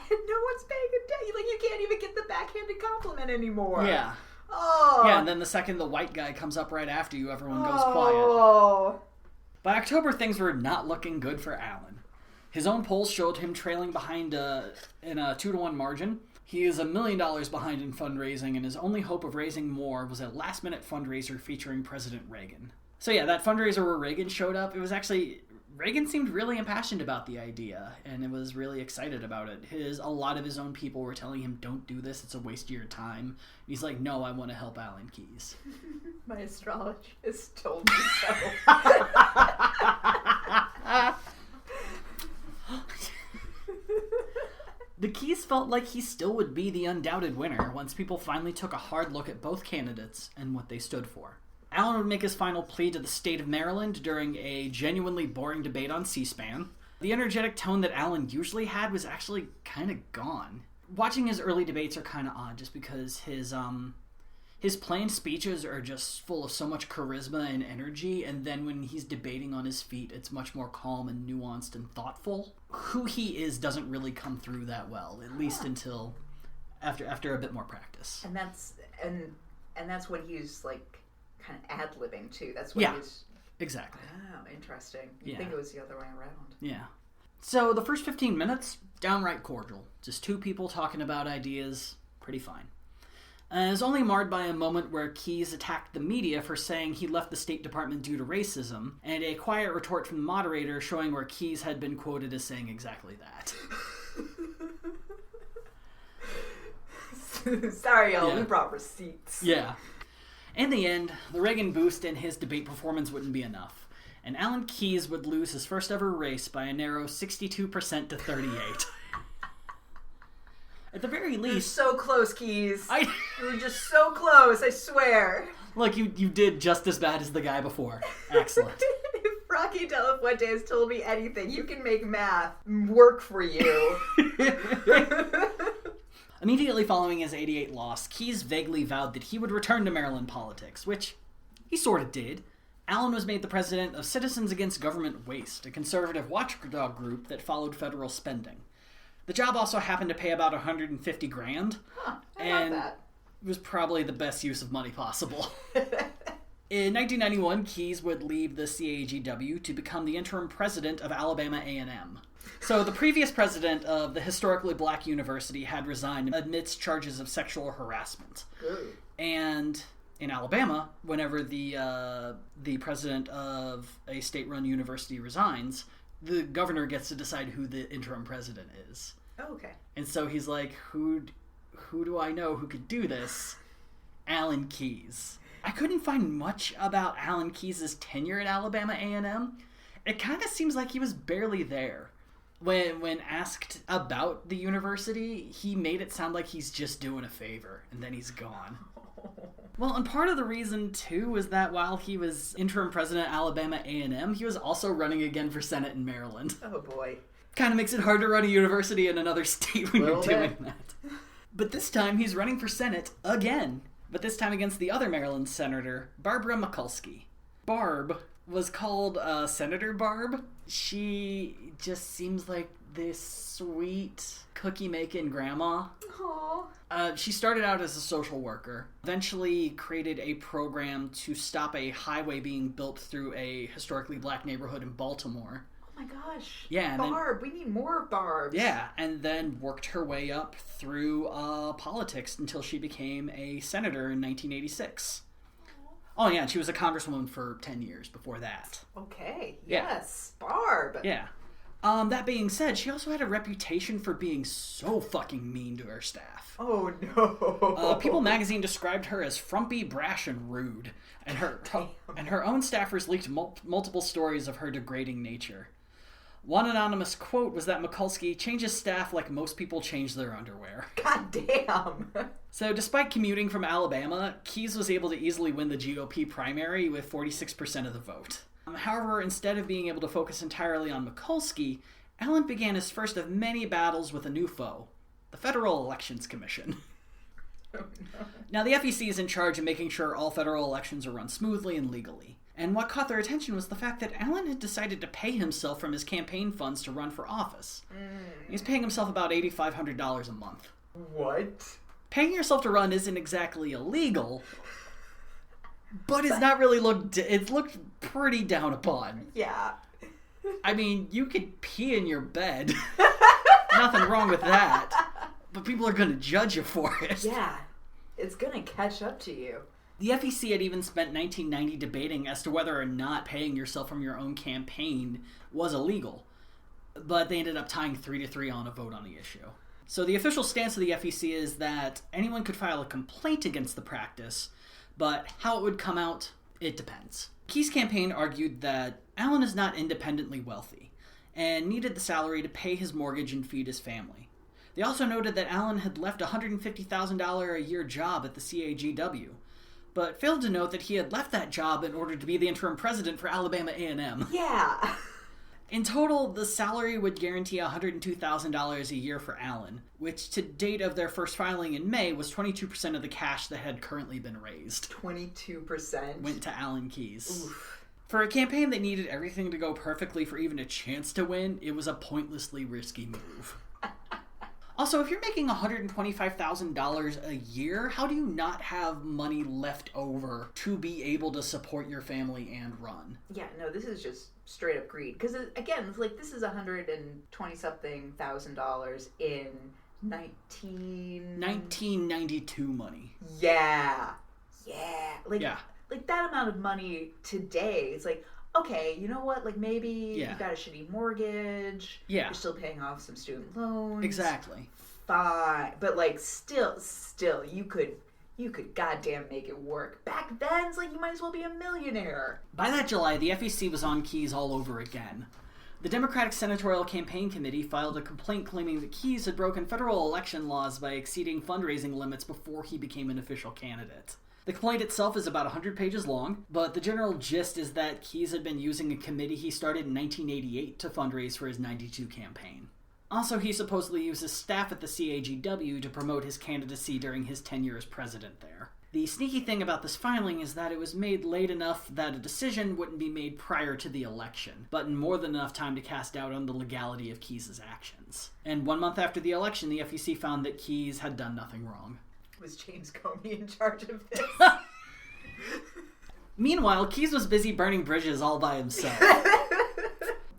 [SPEAKER 2] no one's paying attention. Like, you can't even get the backhanded compliment anymore.
[SPEAKER 1] Yeah.
[SPEAKER 2] Oh.
[SPEAKER 1] Yeah, and then the second the white guy comes up right after you, everyone goes quiet. By October, things were not looking good for Allen. His own polls showed him trailing behind in a 2-to-1 margin. He is $1 million behind in fundraising, and his only hope of raising more was a last-minute fundraiser featuring President Reagan. So yeah, that fundraiser where Reagan showed up, it was actually... Reagan seemed really impassioned about the idea, and it was really excited about it. A lot of his own people were telling him, don't do this, it's a waste of your time. And he's like, no, I want to help Allen Keyes.
[SPEAKER 2] My astrologist told me so.
[SPEAKER 1] The Keyes felt like he still would be the undoubted winner once people finally took a hard look at both candidates and what they stood for. Allen would make his final plea to the state of Maryland during a genuinely boring debate on C-SPAN. The energetic tone that Allen usually had was actually kind of gone. Watching his early debates are kind of odd just because his plain speeches are just full of so much charisma and energy, and then when he's debating on his feet, it's much more calm and nuanced and thoughtful. Who he is doesn't really come through that well, at least until after a bit more practice.
[SPEAKER 2] And that's when he's like kind of ad-libbing too. That's when he's
[SPEAKER 1] exactly.
[SPEAKER 2] Oh, interesting. You'd think it was the other way around.
[SPEAKER 1] Yeah. So the first 15 minutes, downright cordial. Just two people talking about ideas, pretty fine. It was only marred by a moment where Keyes attacked the media for saying he left the State Department due to racism, and a quiet retort from the moderator showing where Keyes had been quoted as saying exactly that.
[SPEAKER 2] Sorry, y'all,
[SPEAKER 1] Yeah.
[SPEAKER 2] we brought receipts.
[SPEAKER 1] Yeah. In the end, the Reagan boost in his debate performance wouldn't be enough, and Alan Keyes would lose his first ever race by a narrow 62% to 38. At the very
[SPEAKER 2] You're
[SPEAKER 1] least...
[SPEAKER 2] so close, Keyes.
[SPEAKER 1] You
[SPEAKER 2] were just so close, I swear.
[SPEAKER 1] Look, you did just as bad as the guy before. Excellent.
[SPEAKER 2] If Rocky De La Fuente has told me anything, you can make math work for you.
[SPEAKER 1] Immediately following his 88 loss, Keyes vaguely vowed that he would return to Maryland politics, which he sort of did. Allen was made the president of Citizens Against Government Waste, a conservative watchdog group that followed federal spending. The job also happened to pay about $150,000,
[SPEAKER 2] I love that.
[SPEAKER 1] it was probably the best use of money possible. In 1991, Keyes would leave the CAGW to become the interim president of Alabama A&M. So the previous president of the historically black university had resigned amidst charges of sexual harassment.
[SPEAKER 2] Ooh.
[SPEAKER 1] And in Alabama, whenever the president of a state-run university resigns, the governor gets to decide who the interim president is.
[SPEAKER 2] Oh, okay.
[SPEAKER 1] And so he's like, who do I know who could do this? Alan Keyes. I couldn't find much about Alan Keyes' tenure at Alabama A&M. It kind of seems like he was barely there. When asked about the university, he made it sound like he's just doing a favor, and then he's gone. Well, and part of the reason, too, is that while he was interim president at Alabama A&M, he was also running again for Senate in Maryland.
[SPEAKER 2] Oh, boy.
[SPEAKER 1] Kind of makes it hard to run a university in another state when you're
[SPEAKER 2] Little
[SPEAKER 1] doing
[SPEAKER 2] bit.
[SPEAKER 1] that. But this time, he's running for Senate again. But this time against the other Maryland senator, Barbara Mikulski. Barb was called Senator Barb. She just seems like this sweet cookie-making grandma.
[SPEAKER 2] Aww.
[SPEAKER 1] She started out as a social worker, eventually created a program to stop a highway being built through a historically black neighborhood in Baltimore.
[SPEAKER 2] Oh my gosh.
[SPEAKER 1] Yeah, and
[SPEAKER 2] Barb. We need more Barbs.
[SPEAKER 1] Yeah, and then worked her way up through politics until she became a senator in 1986. Oh yeah, and she was a congresswoman for 10 years before that.
[SPEAKER 2] Okay.
[SPEAKER 1] Yeah.
[SPEAKER 2] Yes. Barb.
[SPEAKER 1] Yeah. That being said, she also had a reputation for being so fucking mean to her staff.
[SPEAKER 2] Oh no.
[SPEAKER 1] People magazine described her as frumpy, brash, and rude, and her own staffers leaked multiple stories of her degrading nature. One anonymous quote was that Mikulski changes staff like most people change their underwear.
[SPEAKER 2] God damn.
[SPEAKER 1] So despite commuting from Alabama, Keyes was able to easily win the GOP primary with 46% of the vote. However, instead of being able to focus entirely on Mikulski, Allen began his first of many battles with a new foe, the Federal Elections Commission.
[SPEAKER 2] Oh, no.
[SPEAKER 1] Now, the FEC is in charge of making sure all federal elections are run smoothly and legally. And what caught their attention was the fact that Allen had decided to pay himself from his campaign funds to run for office. He's paying himself about $8,500 a month.
[SPEAKER 2] What?
[SPEAKER 1] Paying yourself to run isn't exactly illegal, but it's not really it's looked pretty down upon.
[SPEAKER 2] Yeah.
[SPEAKER 1] I mean, you could pee in your bed. Nothing wrong with that. But people are going to judge you for it.
[SPEAKER 2] Yeah. It's gonna catch up to you.
[SPEAKER 1] The FEC had even spent 1990 debating as to whether or not paying yourself from your own campaign was illegal. But they ended up tying 3-3 on a vote on the issue. So the official stance of the FEC is that anyone could file a complaint against the practice, but how it would come out, it depends. Keyes' campaign argued that Allen is not independently wealthy and needed the salary to pay his mortgage and feed his family. They also noted that Allen had left a $150,000 a year job at the CAGW, but failed to note that he had left that job in order to be the interim president for Alabama A&M.
[SPEAKER 2] Yeah.
[SPEAKER 1] In total, the salary would guarantee $102,000 a year for Allen, which to date of their first filing in May was 22% of the cash that had currently been raised.
[SPEAKER 2] 22%?
[SPEAKER 1] Went to Alan Keyes.
[SPEAKER 2] Oof.
[SPEAKER 1] For a campaign that needed everything to go perfectly for even a chance to win, it was a pointlessly risky move. Also, if you're making $125,000 a year, how do you not have money left over to be able to support your family and run?
[SPEAKER 2] Yeah, no, this is just straight up greed. Because, again, it's like this is $120-something thousand in
[SPEAKER 1] 1992 money.
[SPEAKER 2] Yeah. Yeah.
[SPEAKER 1] Yeah.
[SPEAKER 2] Like that amount of money today, it's like, okay, you know what? Like maybe
[SPEAKER 1] Yeah.
[SPEAKER 2] you've got a shitty mortgage.
[SPEAKER 1] Yeah.
[SPEAKER 2] You're still paying off some student loans.
[SPEAKER 1] Exactly.
[SPEAKER 2] fine. But, like, still, you could goddamn make it work. Back then, it's like you might as well be a millionaire.
[SPEAKER 1] By that July, the FEC was on Keyes all over again. The Democratic Senatorial Campaign Committee filed a complaint claiming that Keyes had broken federal election laws by exceeding fundraising limits before he became an official candidate. The complaint itself is about 100 pages long, but the general gist is that Keyes had been using a committee he started in 1988 to fundraise for his 92 campaign. Also, he supposedly used his staff at the CAGW to promote his candidacy during his tenure as president there. The sneaky thing about this filing is that it was made late enough that a decision wouldn't be made prior to the election, but in more than enough time to cast doubt on the legality of Keyes' actions. And 1 month after the election, the FEC found that Keyes had done nothing wrong.
[SPEAKER 2] Was James Comey in charge of this?
[SPEAKER 1] Meanwhile, Keyes was busy burning bridges all by himself.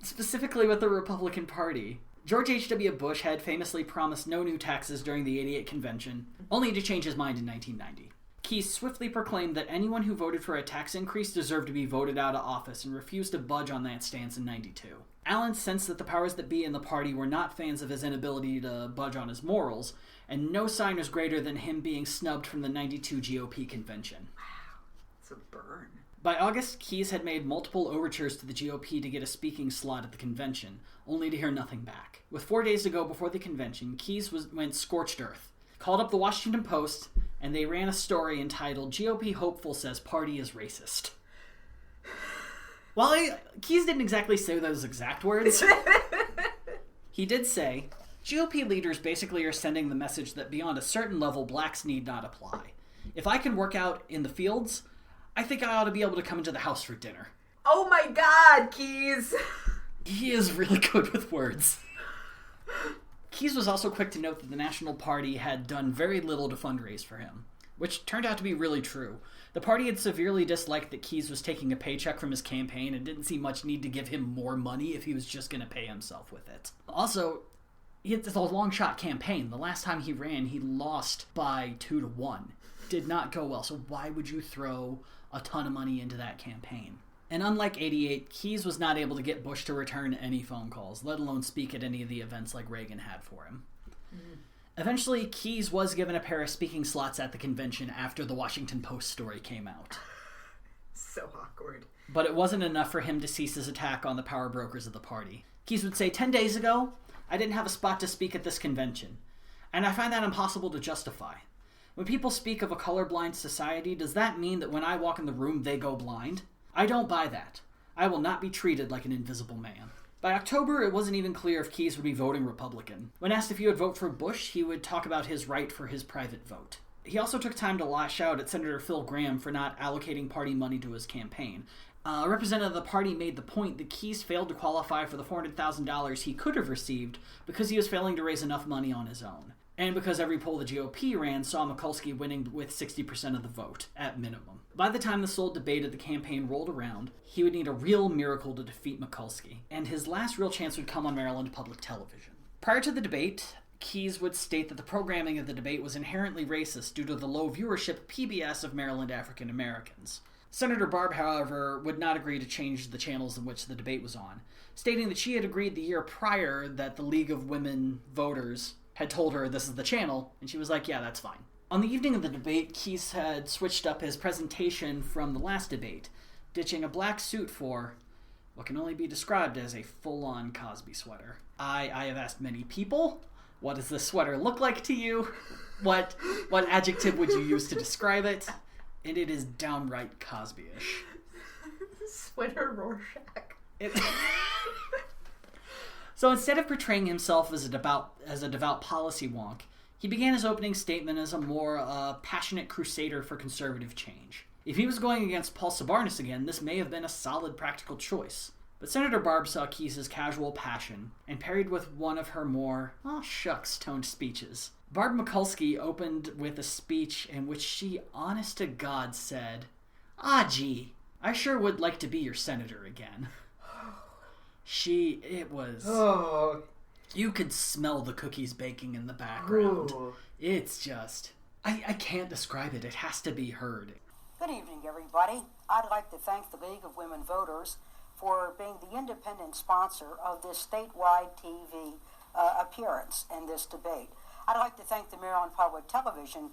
[SPEAKER 1] Specifically with the Republican Party. George H.W. Bush had famously promised no new taxes during the '88 convention, only to change his mind in 1990. Keyes swiftly proclaimed that anyone who voted for a tax increase deserved to be voted out of office and refused to budge on that stance in '92. Allen sensed that the powers that be in the party were not fans of his inability to budge on his morals, and no sign was greater than him being snubbed from the '92 GOP convention.
[SPEAKER 2] Wow, it's a burn.
[SPEAKER 1] By August, Keyes had made multiple overtures to the GOP to get a speaking slot at the convention, only to hear nothing back. With 4 days to go before the convention, Keyes went scorched earth, called up the Washington Post, and they ran a story entitled "GOP Hopeful Says Party is Racist." While Keyes didn't exactly say those exact words, he did say, "GOP leaders basically are sending the message that beyond a certain level, blacks need not apply. If I can work out in the fields, I think I ought to be able to come into the house for dinner."
[SPEAKER 2] Oh my God, Keyes!
[SPEAKER 1] He is really good with words. Keyes was also quick to note that the National Party had done very little to fundraise for him, which turned out to be really true. The party had severely disliked that Keyes was taking a paycheck from his campaign and didn't see much need to give him more money if he was just going to pay himself with it. Also, it's a long-shot campaign. The last time he ran, he lost by 2-1. Did not go well, so why would you throw a ton of money into that campaign? And unlike '88, Keyes was not able to get Bush to return any phone calls, let alone speak at any of the events like Reagan had for him. Eventually, Keyes was given a pair of speaking slots at the convention after the Washington Post story came out.
[SPEAKER 2] So awkward.
[SPEAKER 1] But it wasn't enough for him to cease his attack on the power brokers of the party. Keyes would say, 10 days ago, I didn't have a spot to speak at this convention, and I find that impossible to justify. When people speak of a colorblind society, does that mean that when I walk in the room, they go blind? I don't buy that. I will not be treated like an invisible man. By October, it wasn't even clear if Keyes would be voting Republican. When asked if he would vote for Bush, he would talk about his right for his private vote. He also took time to lash out at Senator Phil Gramm for not allocating party money to his campaign. A representative of the party made the point that Keyes failed to qualify for the $400,000 he could have received because he was failing to raise enough money on his own. And because every poll the GOP ran saw Mikulski winning with 60% of the vote, at minimum. By the time the sole debate of the campaign rolled around, he would need a real miracle to defeat Mikulski, and his last real chance would come on Maryland public television. Prior to the debate, Keyes would state that the programming of the debate was inherently racist due to the low viewership PBS of Maryland African Americans. Senator Barb, however, would not agree to change the channels in which the debate was on, stating that she had agreed the year prior that the League of Women Voters had told her this is the channel, and she was like, yeah, that's fine. On the evening of the debate, Keyes had switched up his presentation from the last debate, ditching a black suit for what can only be described as a full-on Cosby sweater. I have asked many people, what does this sweater look like to you? What adjective would you use to describe it? And it is downright Cosby-ish.
[SPEAKER 2] Sweater Rorschach.
[SPEAKER 1] So instead of portraying himself as a devout policy wonk, he began his opening statement as a more passionate crusader for conservative change. If he was going against Paul Sabarnis again, this may have been a solid practical choice. But Senator Barb saw Keyes' casual passion and parried with one of her more, oh shucks, toned speeches. Barb Mikulski opened with a speech in which she, honest to God, said, "Ah, gee, I sure would like to be your senator again." You could smell the cookies baking in the background.
[SPEAKER 2] Ooh.
[SPEAKER 1] It's just, I can't describe it. It has to be heard.
[SPEAKER 3] Good evening, everybody. I'd like to thank the League of Women Voters for being the independent sponsor of this statewide TV appearance and this debate. I'd like to thank the Maryland Public Television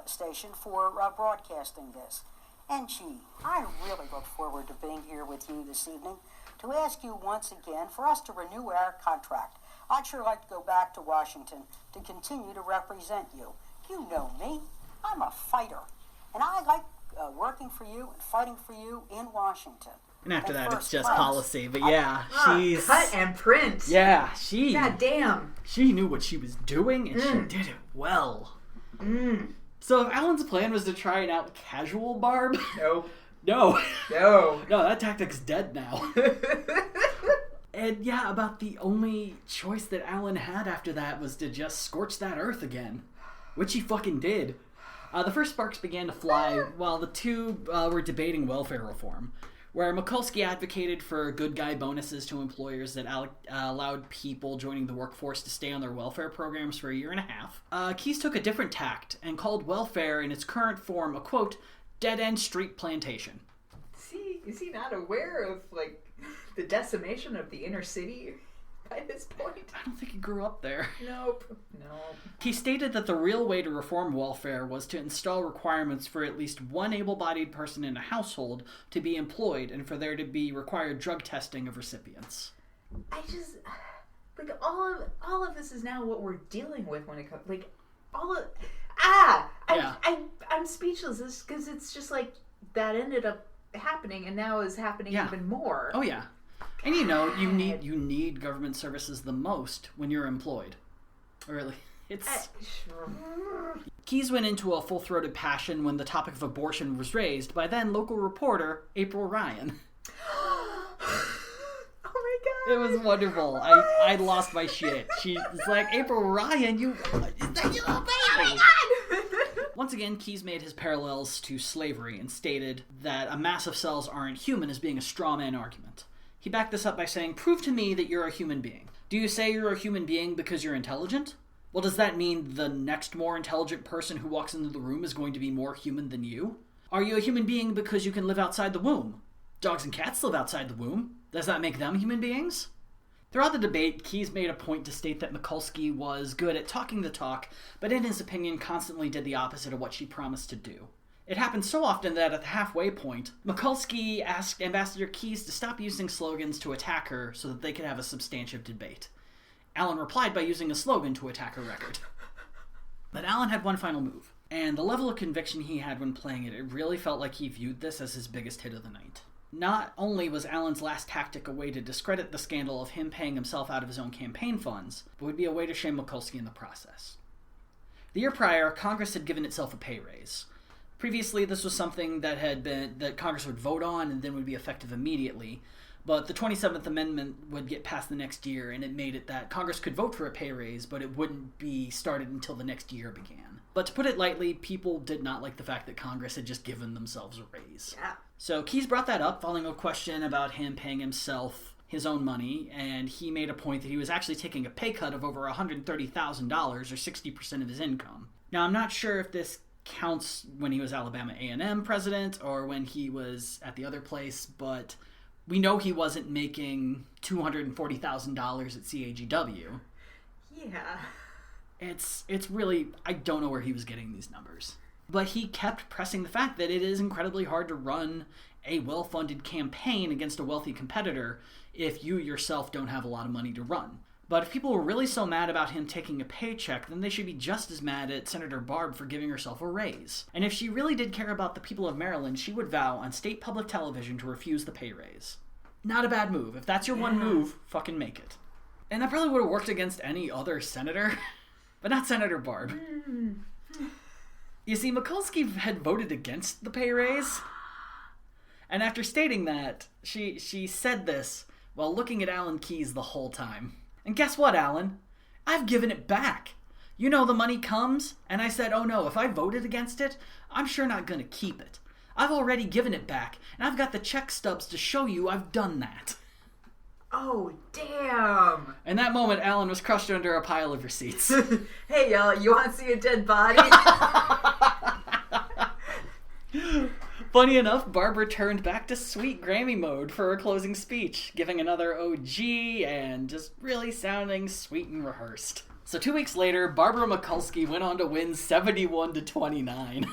[SPEAKER 3] station for broadcasting this. And gee, I really look forward to being here with you this evening to ask you once again for us to renew our contract. I'd sure like to go back to Washington to continue to represent you. You know me. I'm a fighter. And I like working for you and fighting for you in Washington.
[SPEAKER 1] And after that, it's just
[SPEAKER 3] class.
[SPEAKER 1] policy. But yeah, she's...
[SPEAKER 2] Cut and print.
[SPEAKER 1] Yeah, she...
[SPEAKER 2] God damn.
[SPEAKER 1] She knew what she was doing, and she did it well. So if Alan's plan was to try and out casual Barb...
[SPEAKER 2] Nope.
[SPEAKER 1] No.
[SPEAKER 2] No.
[SPEAKER 1] No, that tactic's dead now. And yeah, about the only choice that Alan had after that was to just scorch that earth again. Which he fucking did. The first sparks began to fly while the two were debating welfare reform, where Mikulski advocated for good guy bonuses to employers that allowed people joining the workforce to stay on their welfare programs for a year and a half. Keyes took a different tact and called welfare in its current form a, quote, dead-end street plantation.
[SPEAKER 2] Is he not aware of, like, the decimation of the inner city by this point?
[SPEAKER 1] I don't think he grew up there.
[SPEAKER 2] Nope.
[SPEAKER 1] He stated that the real way to reform welfare was to install requirements for at least one able-bodied person in a household to be employed and for there to be required drug testing of recipients.
[SPEAKER 2] I just... Like, all of this is now what we're dealing with when it comes... Like, all of... I'm speechless because it's just like that ended up happening and now is happening even more.
[SPEAKER 1] Oh, yeah. And you know, you need government services the most when you're employed. Or at least, it's... Keyes went into a full-throated passion when the topic of abortion was raised by then local reporter April Ryan.
[SPEAKER 2] Oh my god.
[SPEAKER 1] It was wonderful. I lost my shit. She was like, April Ryan, you... Oh my god! Once again, Keyes made his parallels to slavery and stated that a mass of cells aren't human as being a straw man argument. He backed this up by saying, prove to me that you're a human being. Do you say you're a human being because you're intelligent? Well, does that mean the next more intelligent person who walks into the room is going to be more human than you? Are you a human being because you can live outside the womb? Dogs and cats live outside the womb. Does that make them human beings? Throughout the debate, Keyes made a point to state that Mikulski was good at talking the talk, but in his opinion constantly did the opposite of what she promised to do. It happened so often that at the halfway point, Mikulski asked Ambassador Keyes to stop using slogans to attack her so that they could have a substantive debate. Alan replied by using a slogan to attack her record. But Alan had one final move, and the level of conviction he had when playing it really felt like he viewed this as his biggest hit of the night. Not only was Alan's last tactic a way to discredit the scandal of him paying himself out of his own campaign funds, but would be a way to shame Mikulski in the process. The year prior, Congress had given itself a pay raise. Previously, this was something that Congress would vote on and then would be effective immediately, but the 27th Amendment would get passed the next year, and it made it that Congress could vote for a pay raise, but it wouldn't be started until the next year began. But to put it lightly, people did not like the fact that Congress had just given themselves a raise. Yeah. So Keyes brought that up following a question about him paying himself his own money, and he made a point that he was actually taking a pay cut of over $130,000, or 60% of his income. Now, I'm not sure if this counts when he was Alabama A&M president or when he was at the other place, but we know he wasn't making $240,000 at CAGW.
[SPEAKER 2] Yeah.
[SPEAKER 1] It's really, I don't know where he was getting these numbers. But he kept pressing the fact that it is incredibly hard to run a well-funded campaign against a wealthy competitor if you yourself don't have a lot of money to run. But if people were really so mad about him taking a paycheck, then they should be just as mad at Senator Barb for giving herself a raise. And if she really did care about the people of Maryland, she would vow on state public television to refuse the pay raise. Not a bad move. If that's your one move, fucking make it. And that probably would have worked against any other senator, but not Senator Barb. You see, Mikulski had voted against the pay raise, and after stating that, she said this while looking at Alan Keyes the whole time. And guess what, Alan? I've given it back. You know the money comes, and I said, oh no, if I voted against it, I'm sure not going to keep it. I've already given it back, and I've got the check stubs to show you I've done that.
[SPEAKER 2] Oh, damn.
[SPEAKER 1] In that moment, Alan was crushed under a pile of receipts.
[SPEAKER 2] Hey, y'all, you want to see a dead body?
[SPEAKER 1] Funny enough, Barb returned back to sweet Grammy mode for her closing speech, giving another OG and just really sounding sweet and rehearsed. So 2 weeks later, Barbara Mikulski went on to win 71-29.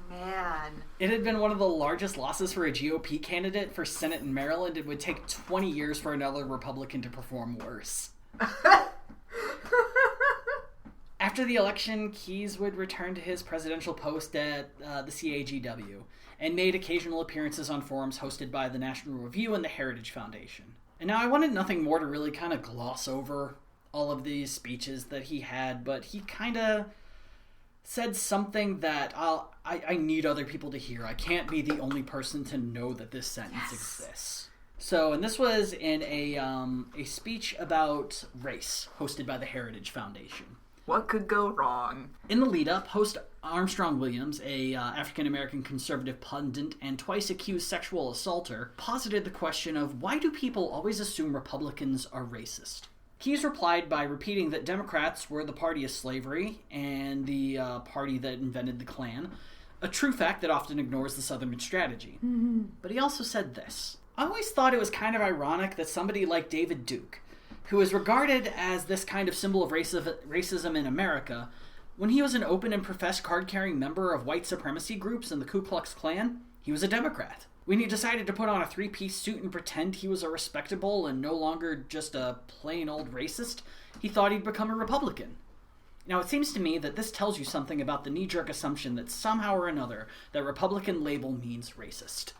[SPEAKER 2] Man.
[SPEAKER 1] It had been one of the largest losses for a GOP candidate for Senate in Maryland. It would take 20 years for another Republican to perform worse. After the election, Keyes would return to his presidential post at the CAGW and made occasional appearances on forums hosted by the National Review and the Heritage Foundation. And now I wanted nothing more to really kind of gloss over all of these speeches that he had, but he kind of said something that I need other people to hear. I can't be the only person to know that this sentence exists. So, and this was in a speech about race hosted by the Heritage Foundation.
[SPEAKER 2] What could go wrong?
[SPEAKER 1] In the lead-up, host Armstrong Williams, a African-American conservative pundit and twice accused sexual assaulter, posited the question of why do people always assume Republicans are racist? Keyes replied by repeating that Democrats were the party of slavery and the party that invented the Klan, a true fact that often ignores the Southern strategy. Mm-hmm. But he also said this: I always thought it was kind of ironic that somebody like David Duke, who is regarded as this kind of symbol of racism in America, when he was an open and professed card-carrying member of white supremacy groups in the Ku Klux Klan, he was a Democrat. When he decided to put on a three-piece suit and pretend he was a respectable and no longer just a plain old racist, he thought he'd become a Republican. Now, it seems to me that this tells you something about the knee-jerk assumption that somehow or another that Republican label means racist.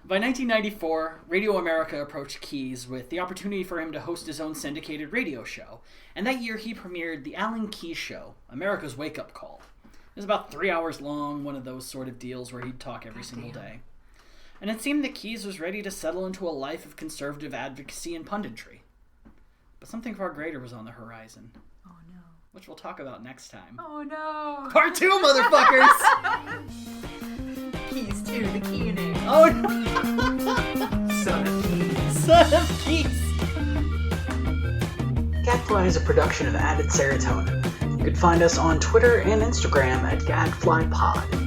[SPEAKER 1] By 1994, Radio America approached Keyes with the opportunity for him to host his own syndicated radio show, and that year he premiered The Alan Keyes Show, America's Wake-Up Call. It was about 3 hours long, one of those sort of deals where he'd talk every single day. And it seemed that Keyes was ready to settle into a life of conservative advocacy and punditry. But something far greater was on the horizon.
[SPEAKER 2] Oh no.
[SPEAKER 1] Which we'll talk about next time.
[SPEAKER 2] Oh no.
[SPEAKER 1] Part 2, motherfuckers!
[SPEAKER 2] Keys to the key name.
[SPEAKER 1] Oh no!
[SPEAKER 2] Son of Keys.
[SPEAKER 1] Son of Keys!
[SPEAKER 4] Gadfly is a production of Added Serotonin. You can find us on Twitter and Instagram at GadflyPod.